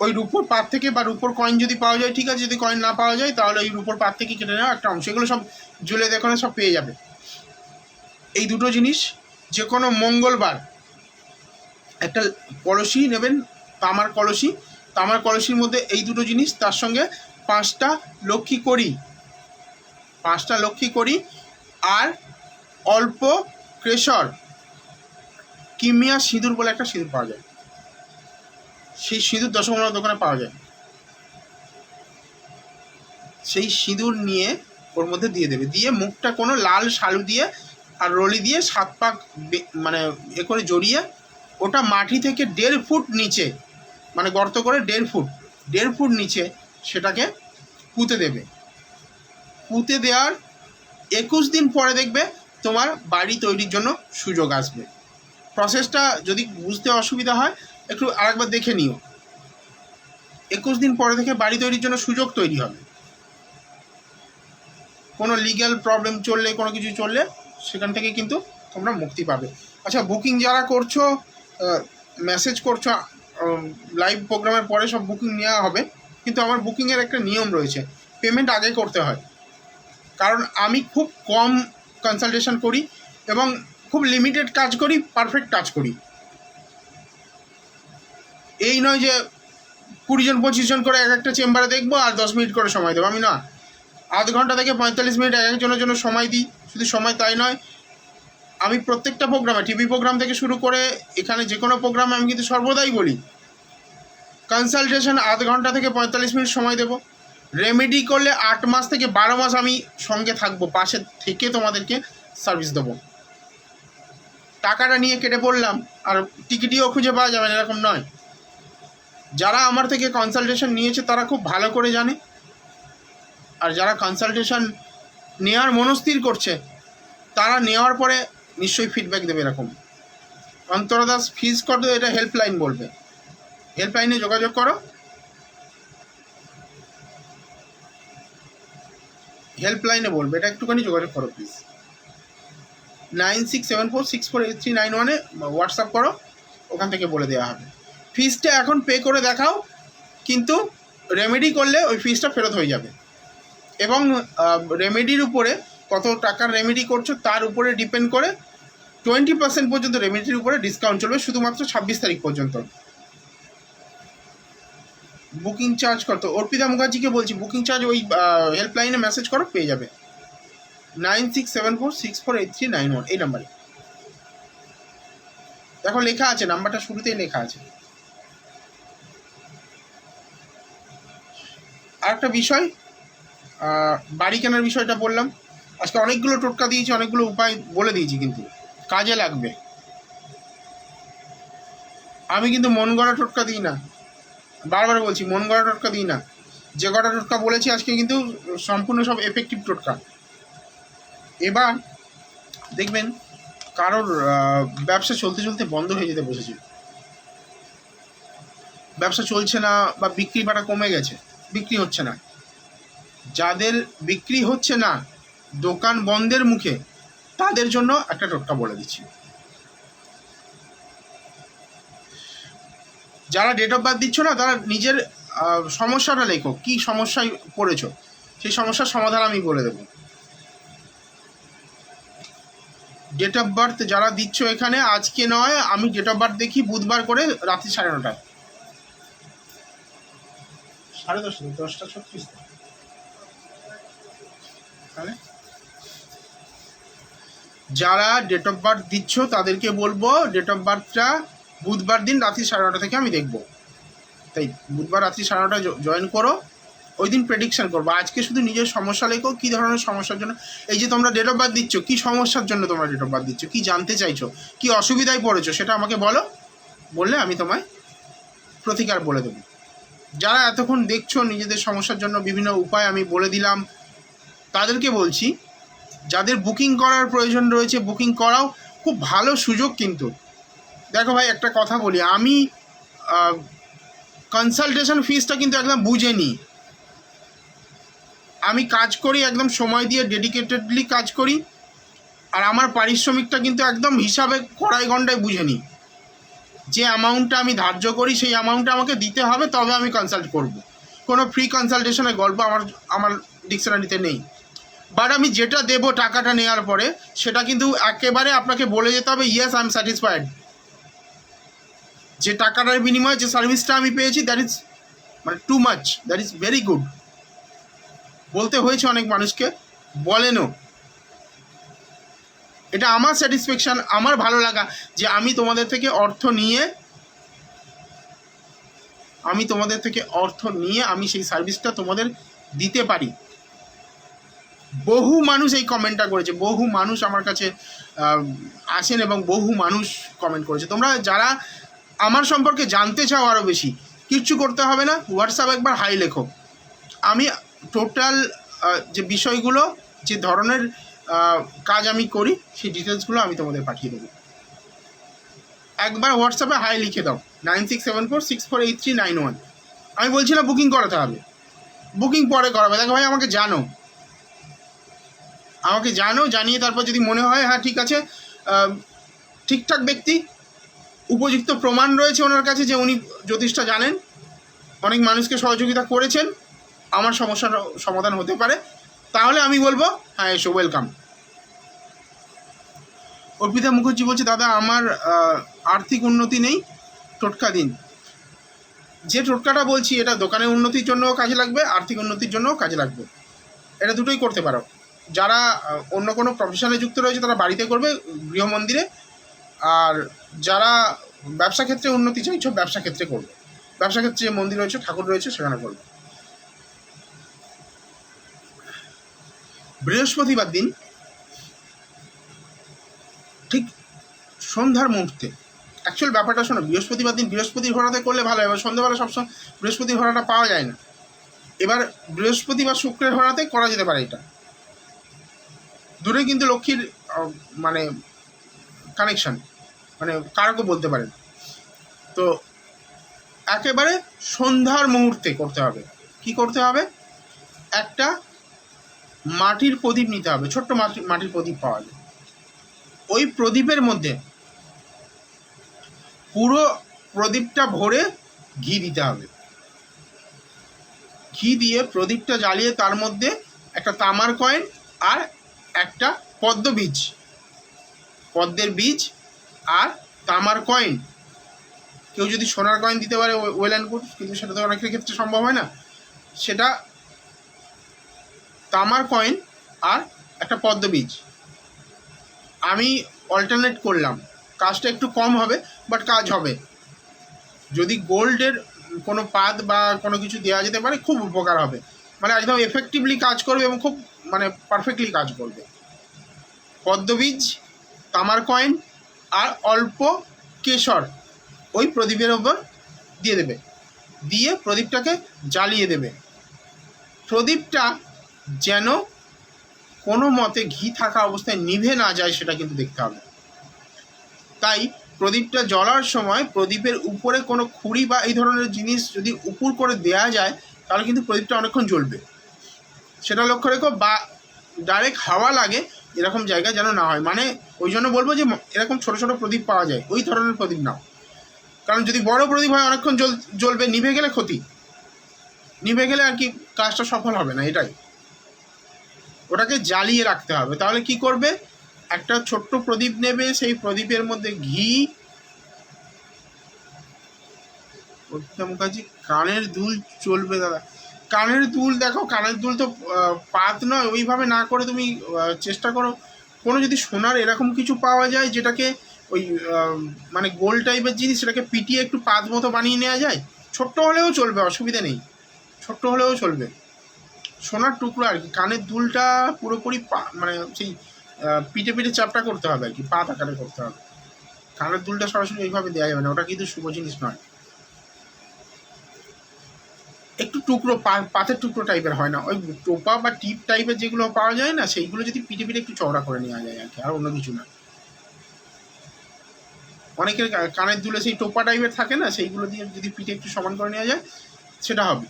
ওই রুপোর পাত থেকে, বা রুপোর কয়েন যদি পাওয়া যায় ঠিক আছে, যদি কয়েন না পাওয়া যায় তাহলে ওই রুপোর পাত থেকে কেটে নেওয়া একটা অংশ। এগুলো সব জুলে দেখানো সব পেয়ে যাবে। এই দুটো জিনিস যে কোনো মঙ্গলবার একটা কলসি নেবেন, তামার কলসির মধ্যে এই দুটো জিনিস, তার সঙ্গে 5টা লক্ষ্মী করি আর অল্প কেশর, কিমিয়া সিঁদুর বলে একটা সিঁদুর পাওয়া যায়, সেই সিঁদুর দশমোহর দোকানে পাওয়া যায়, সেই সিঁদুর নিয়ে ওর মধ্যে দিয়ে দেবে, দিয়ে মুখটা কোনো লাল শালু দিয়ে আর রলি দিয়ে 7 পাক মানে এ করে জড়িয়ে, ওটা মাটি থেকে 1.5 ফুট নিচে, মানে গর্ত করে 1.5 ফুট নিচে সেটাকে পুঁতে দেবে। পুঁতে দেওয়ার 21 দিন পরে দেখবে তোমার বাড়ি তৈরির জন্য সুযোগ আসবে। প্রসেসটা যদি বুঝতে অসুবিধা হয় একটু আরেকবার দেখে নিও। 21 দিন পরে থেকে বাড়ি তৈরির জন্য সুযোগ তৈরি হবে। কোনো লিগ্যাল প্রবলেম চললে, কোনো কিছু চললে সেখান থেকে কিন্তু তোমরা মুক্তি পাবে। আচ্ছা, বুকিং যারা করছো, মেসেজ করছো, লাইভ প্রোগ্রামের পরে সব বুকিং নেওয়া হবে, কিন্তু আমার বুকিংয়ের একটা নিয়ম রয়েছে, পেমেন্ট আগে করতে হয়। কারণ আমি খুব কম কনসালটেশন করি এবং খুব লিমিটেড কাজ করি, পারফেক্ট কাজ করি। এই নয় যে 20 জন 25 জন করে এক একটা চেম্বারে দেখবো আর 10 মিনিট করে সময় দেবো, আমি না, আধ ঘন্টা থেকে 45 মিনিট এক একজনের জন্য সময় দিই। শুধু সময় তাই নয়, আমি প্রত্যেকটা প্রোগ্রামে, টিভি প্রোগ্রাম থেকে শুরু করে এখানে যে কোনো প্রোগ্রামে আমি কিন্তু সর্বদাই বলি কনসালটেশন আধ ঘন্টা থেকে 45 মিনিট সময় দেবো। রেমেডি করলে 8 মাস থেকে 12 মাস আমি সঙ্গে থাকবো, পাশে থেকে তোমাদেরকে সার্ভিস দেবো। টাকাটা নিয়ে কেটে পড়লাম আর টিকিটিও খুঁজে পাওয়া যাবে না, এরকম নয়। যারা আমার থেকে কনসালটেশন নিয়েছে তারা খুব ভালো করে জানে, আর যারা কনসালটেশন নেওয়ার মনস্থির করছে তারা নেওয়ার পরে নিশ্চয়ই ফিডব্যাক দেবে। এরকম অন্তরা দাস ফিজ কত, এটা হেল্পলাইন বলবে, হেল্পলাইনে যোগাযোগ করো, হেল্পলাইনে বলবে, এটা একটুখানি যোগাযোগ করো প্লিজ। 9674648391 হোয়াটসঅ্যাপ করো, ওখান থেকে বলে দেওয়া হবে। ফিজটা এখন পে করে দেখাও, কিন্তু রেমেডি করলে ওই ফিজটা ফেরত হয়ে যাবে। এবং রেমেডির উপরে, কত টাকার রেমেডি করছো তার উপরে ডিপেন্ড করে 20% পর্যন্ত রেমেডির উপরে ডিসকাউন্ট চলবে, শুধুমাত্র 26 তারিখ পর্যন্ত। বুকিং চার্জ কত? অর্পিতা মুখার্জিকে বলছি, বুকিং চার্জ ওই হেল্পলাইনে মেসেজ করো, পেয়ে যাবে। 9674648391 এই নাম্বারে দেখো লেখা আছে, নাম্বারটা শুরুতেই লেখা আছে। আর একটা বিষয়, বাড়ি কেনার বিষয়টা বললাম, আজকে অনেকগুলো টোটকা দিয়েছি, অনেকগুলো উপায় বলে দিয়েছি, কিন্তু কাজে লাগবে। আমি কিন্তু মন গড়া টোটকা দিই না, বারবার বলছি, মন গড়া টোটকা দিই না। যে কটা টোটকা বলেছি আজকে কিন্তু সম্পূর্ণ সব এফেক্টিভ টোটকা, এবার দেখবেন কারোর ব্যবসা চলতে চলতে বন্ধ হয়ে যেতে বসেছে, ব্যবসা চলছে না বা বিক্রি বাটা কমে গেছে, বিক্রি হচ্ছে না। যাদের বিক্রি হচ্ছে না, দোকান বন্ধের মুখে, তাদের জন্য একটা টোটকা বলে দিচ্ছি। যারা ডেট অফ বার্থ দিচ্ছ না, তারা নিজের সমস্যাটা লেখো, কি সমস্যায় পড়েছ, সেই সমস্যার সমাধান আমি বলে দেবো। ডেট অফ বার্থ যারা দিচ্ছ এখানে, আজকে নয়, আমি ডেট অফ বার্থ দেখি বুধবার করে রাত্রি 9:30, 10:30, 10:36। যারা ডেট অফ বার্থ দিচ্ছ তাদেরকে বলবো ডেট অফ বার্থটা বুধবার দিন রাত্রি 9:30 থেকে আমি দেখব। তাই বুধবার রাত্রি 9:30 জয়েন করো, ওই দিন প্রেডিকশন করবো। আজকে শুধু নিজের সমস্যা লেখো, কী ধরনের সমস্যার জন্য। এই যে তোমরা ডেট অফ বার্থ দিচ্ছ, কী সমস্যার জন্য তোমরা ডেট অফ বার্থ দিচ্ছ, কী জানতে চাইছো, কী অসুবিধায় পড়েছো, সেটা আমাকে বলো। বললে আমি তোমায় প্রতিকার বলে দেবো। যারা এতক্ষণ দেখছো নিজেদের সমস্যার জন্য বিভিন্ন উপায় আমি বলে দিলাম, তাদেরকে বলছি যাদের বুকিং করার প্রয়োজন রয়েছে বুকিং করাও, খুব ভালো সুযোগ। কিন্তু দেখো ভাই, একটা কথা বলি, আমি কনসালটেশন ফিসটা কিন্তু একদম বুঝে নিই। আমি কাজ করি একদম সময় দিয়ে, ডেডিকেটেডলি কাজ করি, আর আমার পারিশ্রমিকটা কিন্তু একদম হিসাবে কড়াই গন্ডায় বুঝে নিই। যে অ্যামাউন্টটা আমি ধার্য করি সেই অ্যামাউন্টটা আমাকে দিতে হবে, তবে আমি কনসাল্ট করব। কোনো ফ্রি কনসালটেশনের গল্প আমার ডিকশনারিতে নেই। বাট আমি যেটা দেবো টাকাটা নেওয়ার পরে, সেটা কিন্তু একেবারে আপনাকে বলে যেতে হবে, ইয়েস আই এম স্যাটিসফাইড। যে টাকাটার বিনিময়ে যে সার্ভিসটা আমি পেয়েছি, দ্যাট ইজ মানে too much, that is very good. বলতে হয়েছে অনেক মানুষকে, বলেনও। এটা আমার স্যাটিসফ্যাকশান, আমার ভালো লাগা যে আমি তোমাদের থেকে অর্থ নিয়ে আমি সেই সার্ভিসটা তোমাদের দিতে পারি। বহু মানুষ এই কমেন্টটা করেছে, বহু মানুষ আমার কাছে আসেন এবং বহু মানুষ কমেন্ট করেছে। তোমরা যারা আমার সম্পর্কে জানতে চাও আরও বেশি, কিচ্ছু করতে হবে না, হোয়াটসঅ্যাপ একবার হাই লেখো। আমি টোটাল যে বিষয়গুলো, যে ধরনের কাজ আমি করি, সেই ডিটেলসগুলো আমি তোমাদের পাঠিয়ে দেবো। একবার হোয়াটসঅ্যাপে হাই লিখে দাও, 9674648391। আমি বলছি না বুকিং করাতে হবে, বুকিং পরে করাবে। দেখো ভাই, আমাকে জানো, জানিয়ে তারপর যদি মনে হয় হ্যাঁ ঠিক আছে, ঠিকঠাক ব্যক্তি, উপযুক্ত প্রমাণ রয়েছে ওনার কাছে যে উনি জ্যোতিষটা জানেন, অনেক মানুষকে সহযোগিতা করেছেন, আমার সমস্যার সমাধান হতে পারে, তাহলে আমি বলবো হ্যাঁ এসো, ওয়েলকাম। অর্পিতা মুখার্জি বলছে, দাদা আমার আর্থিক উন্নতি নেই, টোটকা দিন। যে টোটকাটা বলছি, এটা দোকানের উন্নতির জন্যও কাজে লাগবে, আর্থিক উন্নতির জন্যও কাজে লাগবে। এটা দুটোই করতে পারো। যারা অন্য কোনো প্রফেশনে যুক্ত রয়েছে তারা বাড়িতে করবে, গৃহমন্দিরে। আর যারা ব্যবসা ক্ষেত্রে উন্নতি চাইছো, ব্যবসা ক্ষেত্রে করবে, ব্যবসা ক্ষেত্রে যে মন্দির রয়েছে, ঠাকুর রয়েছে, সেখানে করবে। বৃহস্পতিবার দিন ঠিক সন্ধ্যার মুহূর্তে, অ্যাকচুয়াল ব্যাপারটা শোনো, বৃহস্পতিবার দিন বৃহস্পতির ঘোড়াতে করলে ভালো হয়। এবার সন্ধ্যাবেলা সবসময় বৃহস্পতির ঘোড়াটা পাওয়া যায় না, এবার বৃহস্পতি বা শুক্রের ঘোড়াতে করা যেতে পারে। এটা দূরে কিন্তু লক্ষ্মীর মানে কানেকশন, মানে কারকে বলতে পারেন। তো একেবারে সন্ধ্যার মুহূর্তে করতে হবে। কি করতে হবে? একটা মাটির প্রদীপ নিতে হবে, ছোট্ট মাটির প্রদীপ পাওয়া যায়। ওই প্রদীপের মধ্যে পুরো প্রদীপটা ভরে ঘি দিতে হবে। ঘি দিয়ে প্রদীপটা জ্বালিয়ে তার মধ্যে একটা তামার কয়েন আর একটা পদ্মের বীজ আর তামার কয়েন, কেউ যদি সোনার কয়েন দিতে পারে ওয়েল অ্যান্ড গুড, কিন্তু সেটা তো অনেকের ক্ষেত্রে সম্ভব হয় না। সেটা তামার কয়েন আর একটা পদ্ম বীজ আমি অল্টারনেট করলাম। কাজটা একটু কম হবে, বাট কাজ হবে। যদি গোল্ডের কোনো পাত বা কোনো কিছু দেওয়া যেতে পারে, খুব উপকার হবে। মানে একদম এফেক্টিভলি কাজ করবে এবং খুব মানে পারফেক্টলি কাজ করবে। পদ্মবীজ, তামার কয়েন আর অল্প কেশর ওই প্রদীপের ওপর দিয়ে দেবে, দিয়ে প্রদীপটাকে জ্বালিয়ে দেবে। প্রদীপটা যেন কোনো মতে ঘি থাকা অবস্থায় নিভে না যায় সেটা কিন্তু দেখতে হবে। তাই প্রদীপটা জ্বলার সময় প্রদীপের উপরে কোনো খুঁড়ি বা এই ধরনের জিনিস যদি উপর করে দেয়া যায় তাহলে কিন্তু প্রদীপটা অনেকক্ষণ জ্বলবে, সেটা লক্ষ্য রেখো। বা ডাইরেক্ট হাওয়া লাগে এরকম জায়গা যেন না হয়, মানে ওই জন্য বলবো যে এরকম ছোটো ছোটো প্রদীপ পাওয়া যায় ওই ধরনের প্রদীপ নাও, কারণ যদি বড় প্রদীপ হয় অনেকক্ষণ জ্বলবে, নিভে গেলে ক্ষতি, নিভে গেলে আর কি কাজটা সফল হবে না। এটাই, ওটাকে জ্বালিয়ে রাখতে হবে। তাহলে কি করবে, একটা ছোট্ট প্রদীপ নেবে, সেই প্রদীপের মধ্যে ঘি, মুখার্জি কানের দুল চলবে দাদা, কানের দুল দেখো, কানের দুল তো পাত নয়, ওইভাবে না করে তুমি চেষ্টা করো কোনো যদি সোনার এরকম কিছু পাওয়া যায় যেটাকে ওই মানে গোল টাইপের জিনিস, সেটাকে পিটিয়ে একটু পাত মতো বানিয়ে নেওয়া যায়, ছোট্ট হলেও চলবে, অসুবিধা নেই, ছোট্ট হলেও চলবে। সোনার টুকরো আর কি, কানের দুলটা পুরোপুরি মানে সেই পিঠে পিঠে চাপটা করতে হবে আর কি, পাত আকারে করতে হবে। কানের দুলটা সরাসরি এইভাবে দেওয়া যাবে না, ওটা কিন্তু শুভ জিনিস নয়। একটু টুকরো পাতের টুকরো টাইপের হয় না, ওই টোপা বা টিপ টাইপের যেগুলো পাওয়া যায় না, সেইগুলো যদি পিঠে পিঠে একটু চওড়া করে নেওয়া যায় আর কি, আর অন্য কিছু না। অনেকের কানের দুলে সেই টোপা টাইপের থাকে না, সেইগুলো দিয়ে যদি পিঠে একটু সমান করে নেওয়া যায় সেটা হবে।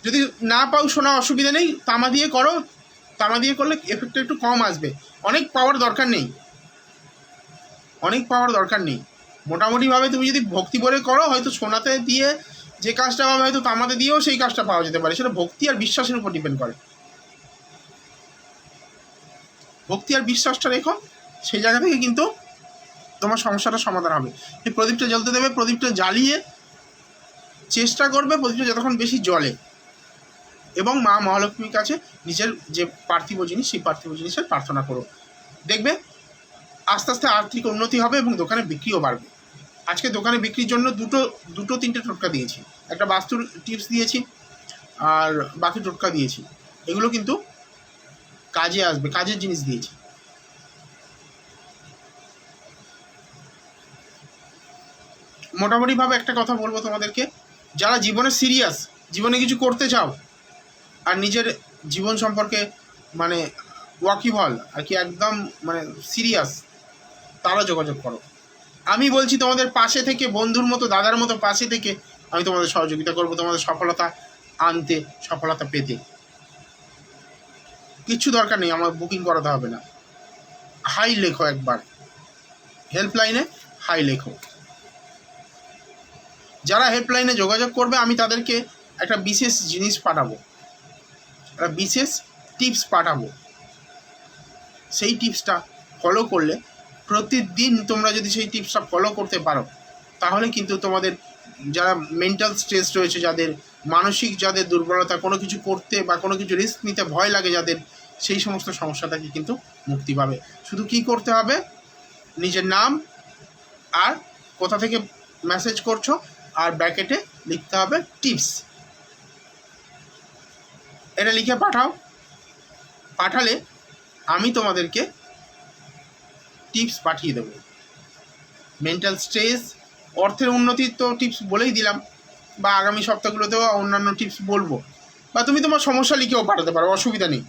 যদি না পাও শোনা অসুবিধা নেই, তামা দিয়ে করো, তামা দিয়ে করলে এফেক্টটা একটু কম আসবে, অনেক পাওয়ার দরকার নেই, অনেক পাওয়ার দরকার নেই। মোটামুটিভাবে তুমি যদি ভক্তি করে করো, হয়তো সোনাতে দিয়ে যে কাজটা পাবে হয়তো তামাতে দিয়েও সেই কাজটা পাওয়া যেতে পারে, সেটা ভক্তি আর বিশ্বাসের উপর ডিপেন্ড করে। ভক্তি আর বিশ্বাসটা রেখো, সেই জায়গা থেকে কিন্তু তোমার সমস্যাটা সমাধান হবে। এই প্রদীপটা জ্বলতে দেবে, প্রদীপটা জ্বালিয়ে চেষ্টা করবে প্রদীপটা যতক্ষণ বেশি জ্বলে, এবং মা মহালক্ষ্মীর কাছে নিজের যে পার্থিব জিনিস সেই পার্থিব জিনিসের প্রার্থনা করো, দেখবে আস্তে আস্তে আর্থিক উন্নতি হবে এবং দোকানে বিক্রিও বাড়বে। আজকে দোকানে বিক্রির জন্য দুটো তিনটে টোটকা দিয়েছি, একটা বাস্তুর টিপস দিয়েছি আর বাকি টোটকা দিয়েছি, এগুলো কিন্তু কাজে আসবে, কাজের জিনিস দিয়েছি। মোটামুটিভাবে একটা কথা বলবো তোমাদেরকে, যারা জীবনে সিরিয়াস, জীবনে কিছু করতে চাও আর নিজের জীবন সম্পর্কে মানে ওয়াকিবহাল আর কি, একদম মানে সিরিয়াস, তারা যোগাযোগ করো। আমি বলছি তোমাদের পাশে থেকে, বন্ধুর মতো, দাদার মতো পাশে থেকে আমি তোমাদের সহযোগিতা করব তোমাদের সফলতা আনতে, সফলতা পেতে। কিচ্ছু দরকার নেই, আমার বুকিং করাতে হবে না। হাই লেখো একবার, হেল্পলাইনে হাই লেখো। যারা হেল্পলাইনে যোগাযোগ করবে আমি তাদেরকে একটা বিশেষ জিনিস পাঠাবো, একটা বিশেষ টিপস পাঠাবো। সেই টিপসটা ফলো করলে, প্রতিদিন তোমরা যদি সেই টিপসটা ফলো করতে পারো, তাহলে কিন্তু তোমাদের যারা মেন্টাল স্ট্রেস রয়েছে, যাদের মানসিক, যাদের দুর্বলতা, কোনো কিছু করতে বা কোনো কিছু রিস্ক নিতে ভয় লাগে যাদের, সেই সমস্ত সমস্যা থেকে কিন্তু মুক্তি পাবে। শুধু কি করতে হবে, নিজের নাম আর কোথা থেকে মেসেজ করছো, আর ব্র্যাকেটে লিখতে হবে টিপস, এটা লিখে পাঠাও। পাঠালে আমি তোমাদেরকে টিপস পাঠিয়ে দেবো। মেন্টাল স্ট্রেস, অর্থের উন্নতির তো টিপস বলেই দিলাম, বা আগামী সপ্তাহগুলোতেও অন্যান্য টিপস বলবো, বা তুমি তোমার সমস্যা লিখেও পাঠাতে পারো, অসুবিধা নেই।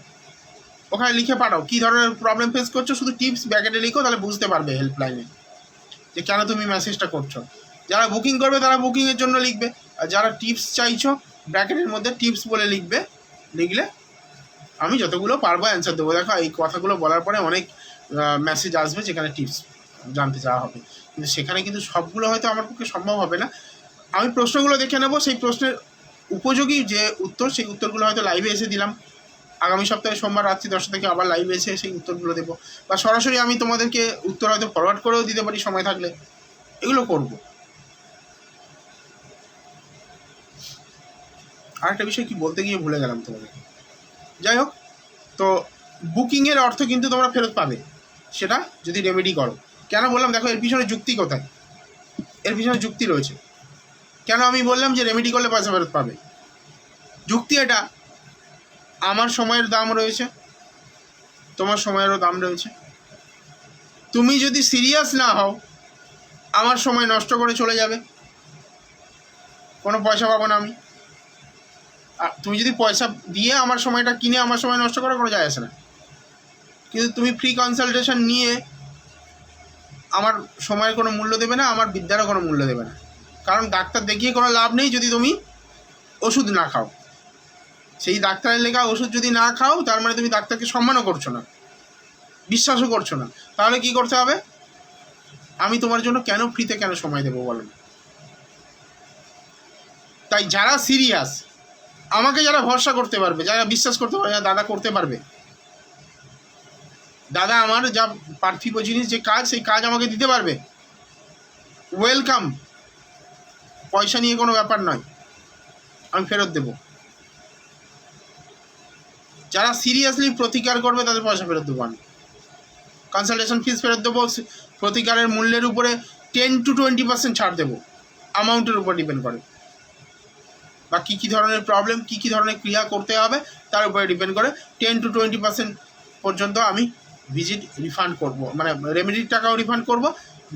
ওখানে লিখে পাঠাও কী ধরনের প্রবলেম ফেস করছো, শুধু টিপস ব্র্যাকেটে লিখো, তাহলে বুঝতে পারবে হেল্পলাইনে যে কেন তুমি মেসেজটা করছো। যারা বুকিং করবে তারা বুকিংয়ের জন্য লিখবে, আর যারা টিপস চাইছো ব্র্যাকেটের মধ্যে টিপস বলে লিখবে, লিখলে আমি যতগুলো পারবো অ্যান্সার দেবো। দেখো এই কথাগুলো বলার পরে অনেক মেসেজ আসবে যেখানে টিপস জানতে চাওয়া হবে, কিন্তু সেখানে কিন্তু সবগুলো হয়তো আমার পক্ষে সম্ভব হবে না। আমি প্রশ্নগুলো দেখে নেবো, সেই প্রশ্নের উপযোগী যে উত্তর, সেই উত্তরগুলো হয়তো লাইভে এসে দিলাম। আগামী সপ্তাহে সোমবার রাত্রি 10টা থেকে আবার লাইভে এসে সেই উত্তরগুলো দেবো, বা সরাসরি আমি তোমাদেরকে উত্তর হয়তো ফরওয়ার্ড করেও দিতে পারি সময় থাকলে, এগুলো করবো। আরেকটা বিষয় কি বলতে গিয়ে ভুলে গেলাম তোমাদেরকে, যাই হোক, তো বুকিংয়ের অর্থ কিন্তু তোমরা ফেরত পাবে, সেটা যদি রেমেডি করো। কেন বললাম, দেখো এর পিছনে যুক্তি কোথায়, এর পিছনে যুক্তি রয়েছে। কেন আমি বললাম যে রেমেডি করলে পয়সা ফেরত পাবে, যুক্তি এটা, আমার সময়ের দাম রয়েছে, তোমার সময়েরও দাম রয়েছে। তুমি যদি সিরিয়াস না হও, আমার সময় নষ্ট করে চলে যাবে, কোনো পয়সা পাবো না আমি। আর তুমি যদি পয়সা দিয়ে আমার সময়টা কিনে আমার সময় নষ্ট করো, কোনো যায় আসে না। কিন্তু তুমি ফ্রি কনসালটেশন নিয়ে আমার সময়ের কোনো মূল্য দেবে না, আমার বিদ্যারও কোনো মূল্য দেবে না। কারণ ডাক্তার দেখিয়ে কোনো লাভ নেই যদি তুমি ওষুধ না খাও। সেই ডাক্তারের লেখা ওষুধ যদি না খাও, তার মানে তুমি ডাক্তারকে সম্মানও করছো না, বিশ্বাসও করছো না। তাহলে কি করতে হবে? আমি তোমার জন্য কেন ফ্রিতে কেন সময় দেবো বলো? তাই যারা সিরিয়াস, আমাকে যারা ভরসা করতে পারবে, যারা বিশ্বাস করতে পারবে, দাদা করতে পারবে, দাদা আমার যা পার্থিব জিনিস যে কাজ, সেই কাজ আমাকে দিতে পারবে, ওয়েলকাম। পয়সা নিয়ে কোনো ব্যাপার নয়, আমি ফেরত দেব। যারা সিরিয়াসলি প্রতিকার করবে তাদের পয়সা ফেরত দেবো আমি। কনসালটেশন ফিস ফেরত দেবো, প্রতিকারের মূল্যের উপরে 10 to 20% ছাড় দেবো, অ্যামাউন্টের উপর ডিপেন্ড করে, বা কী কী ধরনের প্রবলেম, কী কী ধরনের ক্রিয়া করতে হবে তার উপরে ডিপেন্ড করে 10 to 20% পর্যন্ত আমি ভিজিট রিফান্ড করব, মানে রেমেডির টাকাও রিফান্ড করব,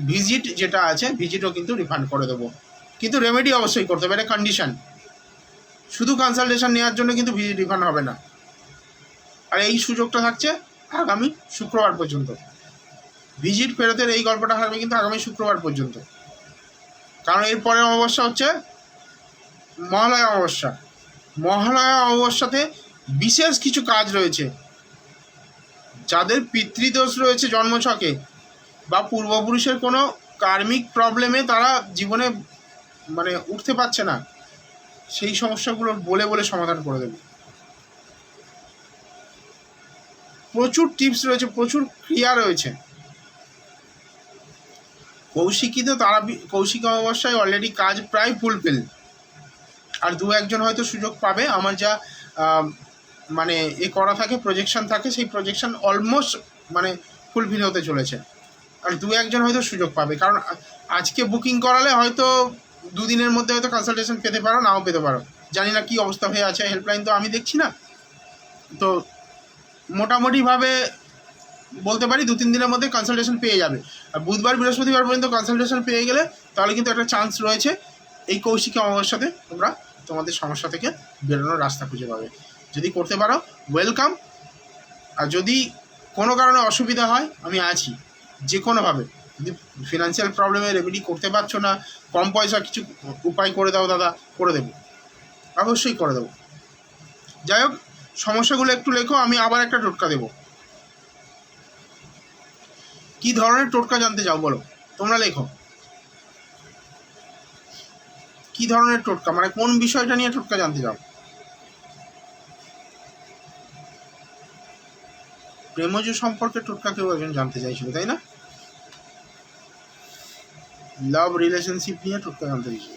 ভিজিট যেটা আছে ভিজিটও কিন্তু রিফান্ড করে দেবো। কিন্তু রেমেডি অবশ্যই করতে হবে, এটা কন্ডিশন। শুধু কনসালটেশন নেওয়ার জন্য কিন্তু ভিজিট রিফান্ড হবে না। আর এই সুযোগটা থাকছে আগামী শুক্রবার পর্যন্ত। ভিজিট ফেরতের এই গল্পটা হবে কিন্তু আগামী শুক্রবার পর্যন্ত। কারণ এরপরে অমাবস্যা হচ্ছে মহালয়া অমাবস্যা। মহালয়া অমাবস্যাতে বিশেষ কিছু কাজ রয়েছে। যাদের পিতৃদোষ রয়েছে জন্মছকে, বা পূর্বপুরুষের কোনো কার্মিক প্রবলেমে তারা জীবনে মানে উঠতে পারছে না, সেই সমস্যাগুলো বলে বলে সমাধান করে দেবে। প্রচুর টিপস রয়েছে, প্রচুর ক্রিয়া রয়েছে। কৌশিকী তো তারা কৌশিক অমাবস্যায় অলরেডি কাজ প্রায় ফুলফিল, আর দু একজন হয়তো সুযোগ পাবে। আমার যা মানে এ করা থাকে, প্রজেকশন থাকে, সেই প্রজেকশন অলমোস্ট মানে ফুলফিল হতে চলেছে। আর দু একজন হয়তো সুযোগ পাবে, কারণ আজকে বুকিং করালে হয়তো দুদিনের মধ্যে হয়তো কনসালটেশন পেতে পারো, নাও পেতে পারো, জানি না কী অবস্থা হয়ে আছে। হেল্পলাইন তো আমি দেখছি না, তো মোটামুটিভাবে বলতে পারি 2-3 দিনের মধ্যে কনসালটেশন পেয়ে যাবে। আর বুধবার বৃহস্পতিবার পর্যন্ত কনসালটেশন পেয়ে গেলে তাহলে কিন্তু একটা চান্স রয়েছে এই কৌশিকী অমাবস্যাতে তোমরা তোমাদের সমস্যা থেকে বেরোনোর রাস্তা খুঁজে পাবে। যদি করতে পারো ওয়েলকাম। আর যদি কোনো কারণে অসুবিধা হয় আমি আছি যে কোনোভাবে। যদি ফিনান্সিয়াল প্রবলেমে রেমেডি করতে পারছো না, কম পয়সা কিছু উপায় করে দাও দাদা, করে দেবো, অবশ্যই করে দেবো। যাই হোক, সমস্যাগুলো একটু লেখো, আমি আবার একটা টোটকা দেবো। কি ধরনের টোটকা জানতে চাও বলো, তোমরা লেখো। কি ধরনের টোটকা, মানে কোন বিষয়টা নিয়ে টোটকা জানতে চাও? প্রেমজ সম্পর্কে টোটকা কেউ একজন জানতে চাইছিল, তাই না? লাভ রিলেশনশিপ নিয়ে টোটকা জানতে চাইছিল।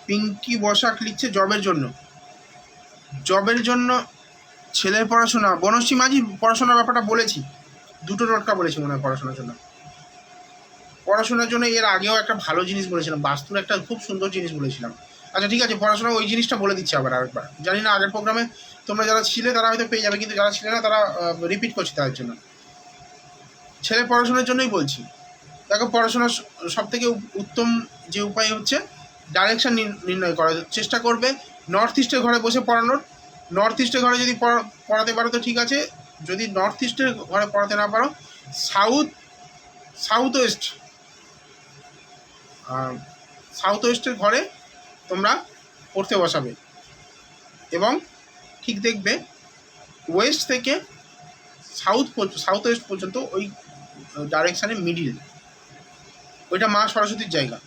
পিঙ্কি বসাক লিখছে জবের জন্য। জবের জন্য ছেলের পড়াশোনা, বনশ্রী মাঝি পড়াশোনার ব্যাপারটা বলেছি, দুটো টোটকা বলেছি মনে হয় পড়াশোনার জন্য। পড়াশোনার জন্য এর আগেও একটা ভালো জিনিস বলেছিলাম, বাস্তুর একটা খুব সুন্দর জিনিস বলেছিলাম। আচ্ছা ঠিক আছে, পড়াশোনা ওই জিনিসটা বলে দিচ্ছি আরেকবার। জানি না আগের প্রোগ্রামে তোমরা যারা ছিলে তারা হয়তো পেয়ে যাবে, কিন্তু যারা ছিলে না তারা রিপিট করছি তাদের জন্য। ছেলে পড়াশোনার জন্যই বলছি। দেখো, পড়াশোনার সবথেকে উত্তম যে উপায় হচ্ছে ডাইরেকশান নির্ণয় করার চেষ্টা করবে। নর্থ ইস্টের ঘরে বসে পড়ানোর। নর্থ ইস্টের ঘরে যদি পড়াতে পারো তো ঠিক আছে, যদি নর্থ ইস্টের ঘরে পড়াতে না পারো সাউথ ওয়েস্টের ঘরে তোমরা পড়তে বসাবে, এবং ঠিক দেখবে ওয়েস্ট থেকে সাউথ ওয়েস্ট পর্যন্ত ওই ডাইরেকশানে মিডিল, ওইটা মা সরস্বতীর জায়গা,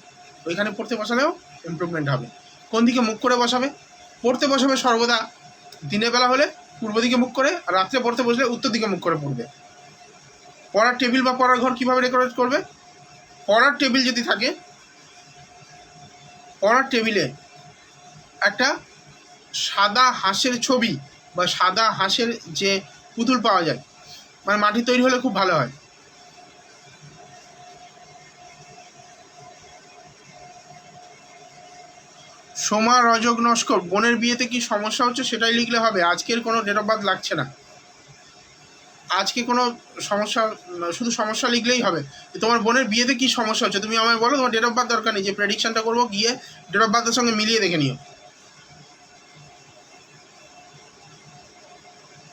ওইখানে পড়তে বসালেও ইমপ্রুভমেন্ট হবে। কোন দিকে মুখ করে বসাবে? পড়তে বসাবে সর্বদা দিনের বেলা হলে পূর্ব দিকে মুখ করে, আর রাত্রে পড়তে বসলে উত্তর দিকে মুখ করে পড়বে। পড়ার টেবিল বা পড়ার ঘর কীভাবে ডেকোরেট করবে? পড়ার টেবিল যদি থাকে, পড়ার টেবিলে একটা সাদা হাঁসের ছবি বা সাদা হাঁসের যে পুতুল পাওয়া যায়, মানে মাটি তৈরি হলে খুব ভালো হয়, সোমা রজক নস্কর, বোনের বিয়েতে কি সমস্যা হচ্ছে সেটাই লিখলে হবে, আজকের কোনো ডেট অফ বার্থ লাগছে না। আজকে কোনো সমস্যা, শুধু সমস্যা লিখলেই হবে। তোমার বোনের বিয়েতে কি সমস্যা হচ্ছে তুমি আমায় বলো, তোমার ডেট অফ বার্থ দরকার নেই, যে প্রেডিকশনটা করবো গিয়ে ডেট অফ বার্থের সঙ্গে মিলিয়ে দেখে নিও।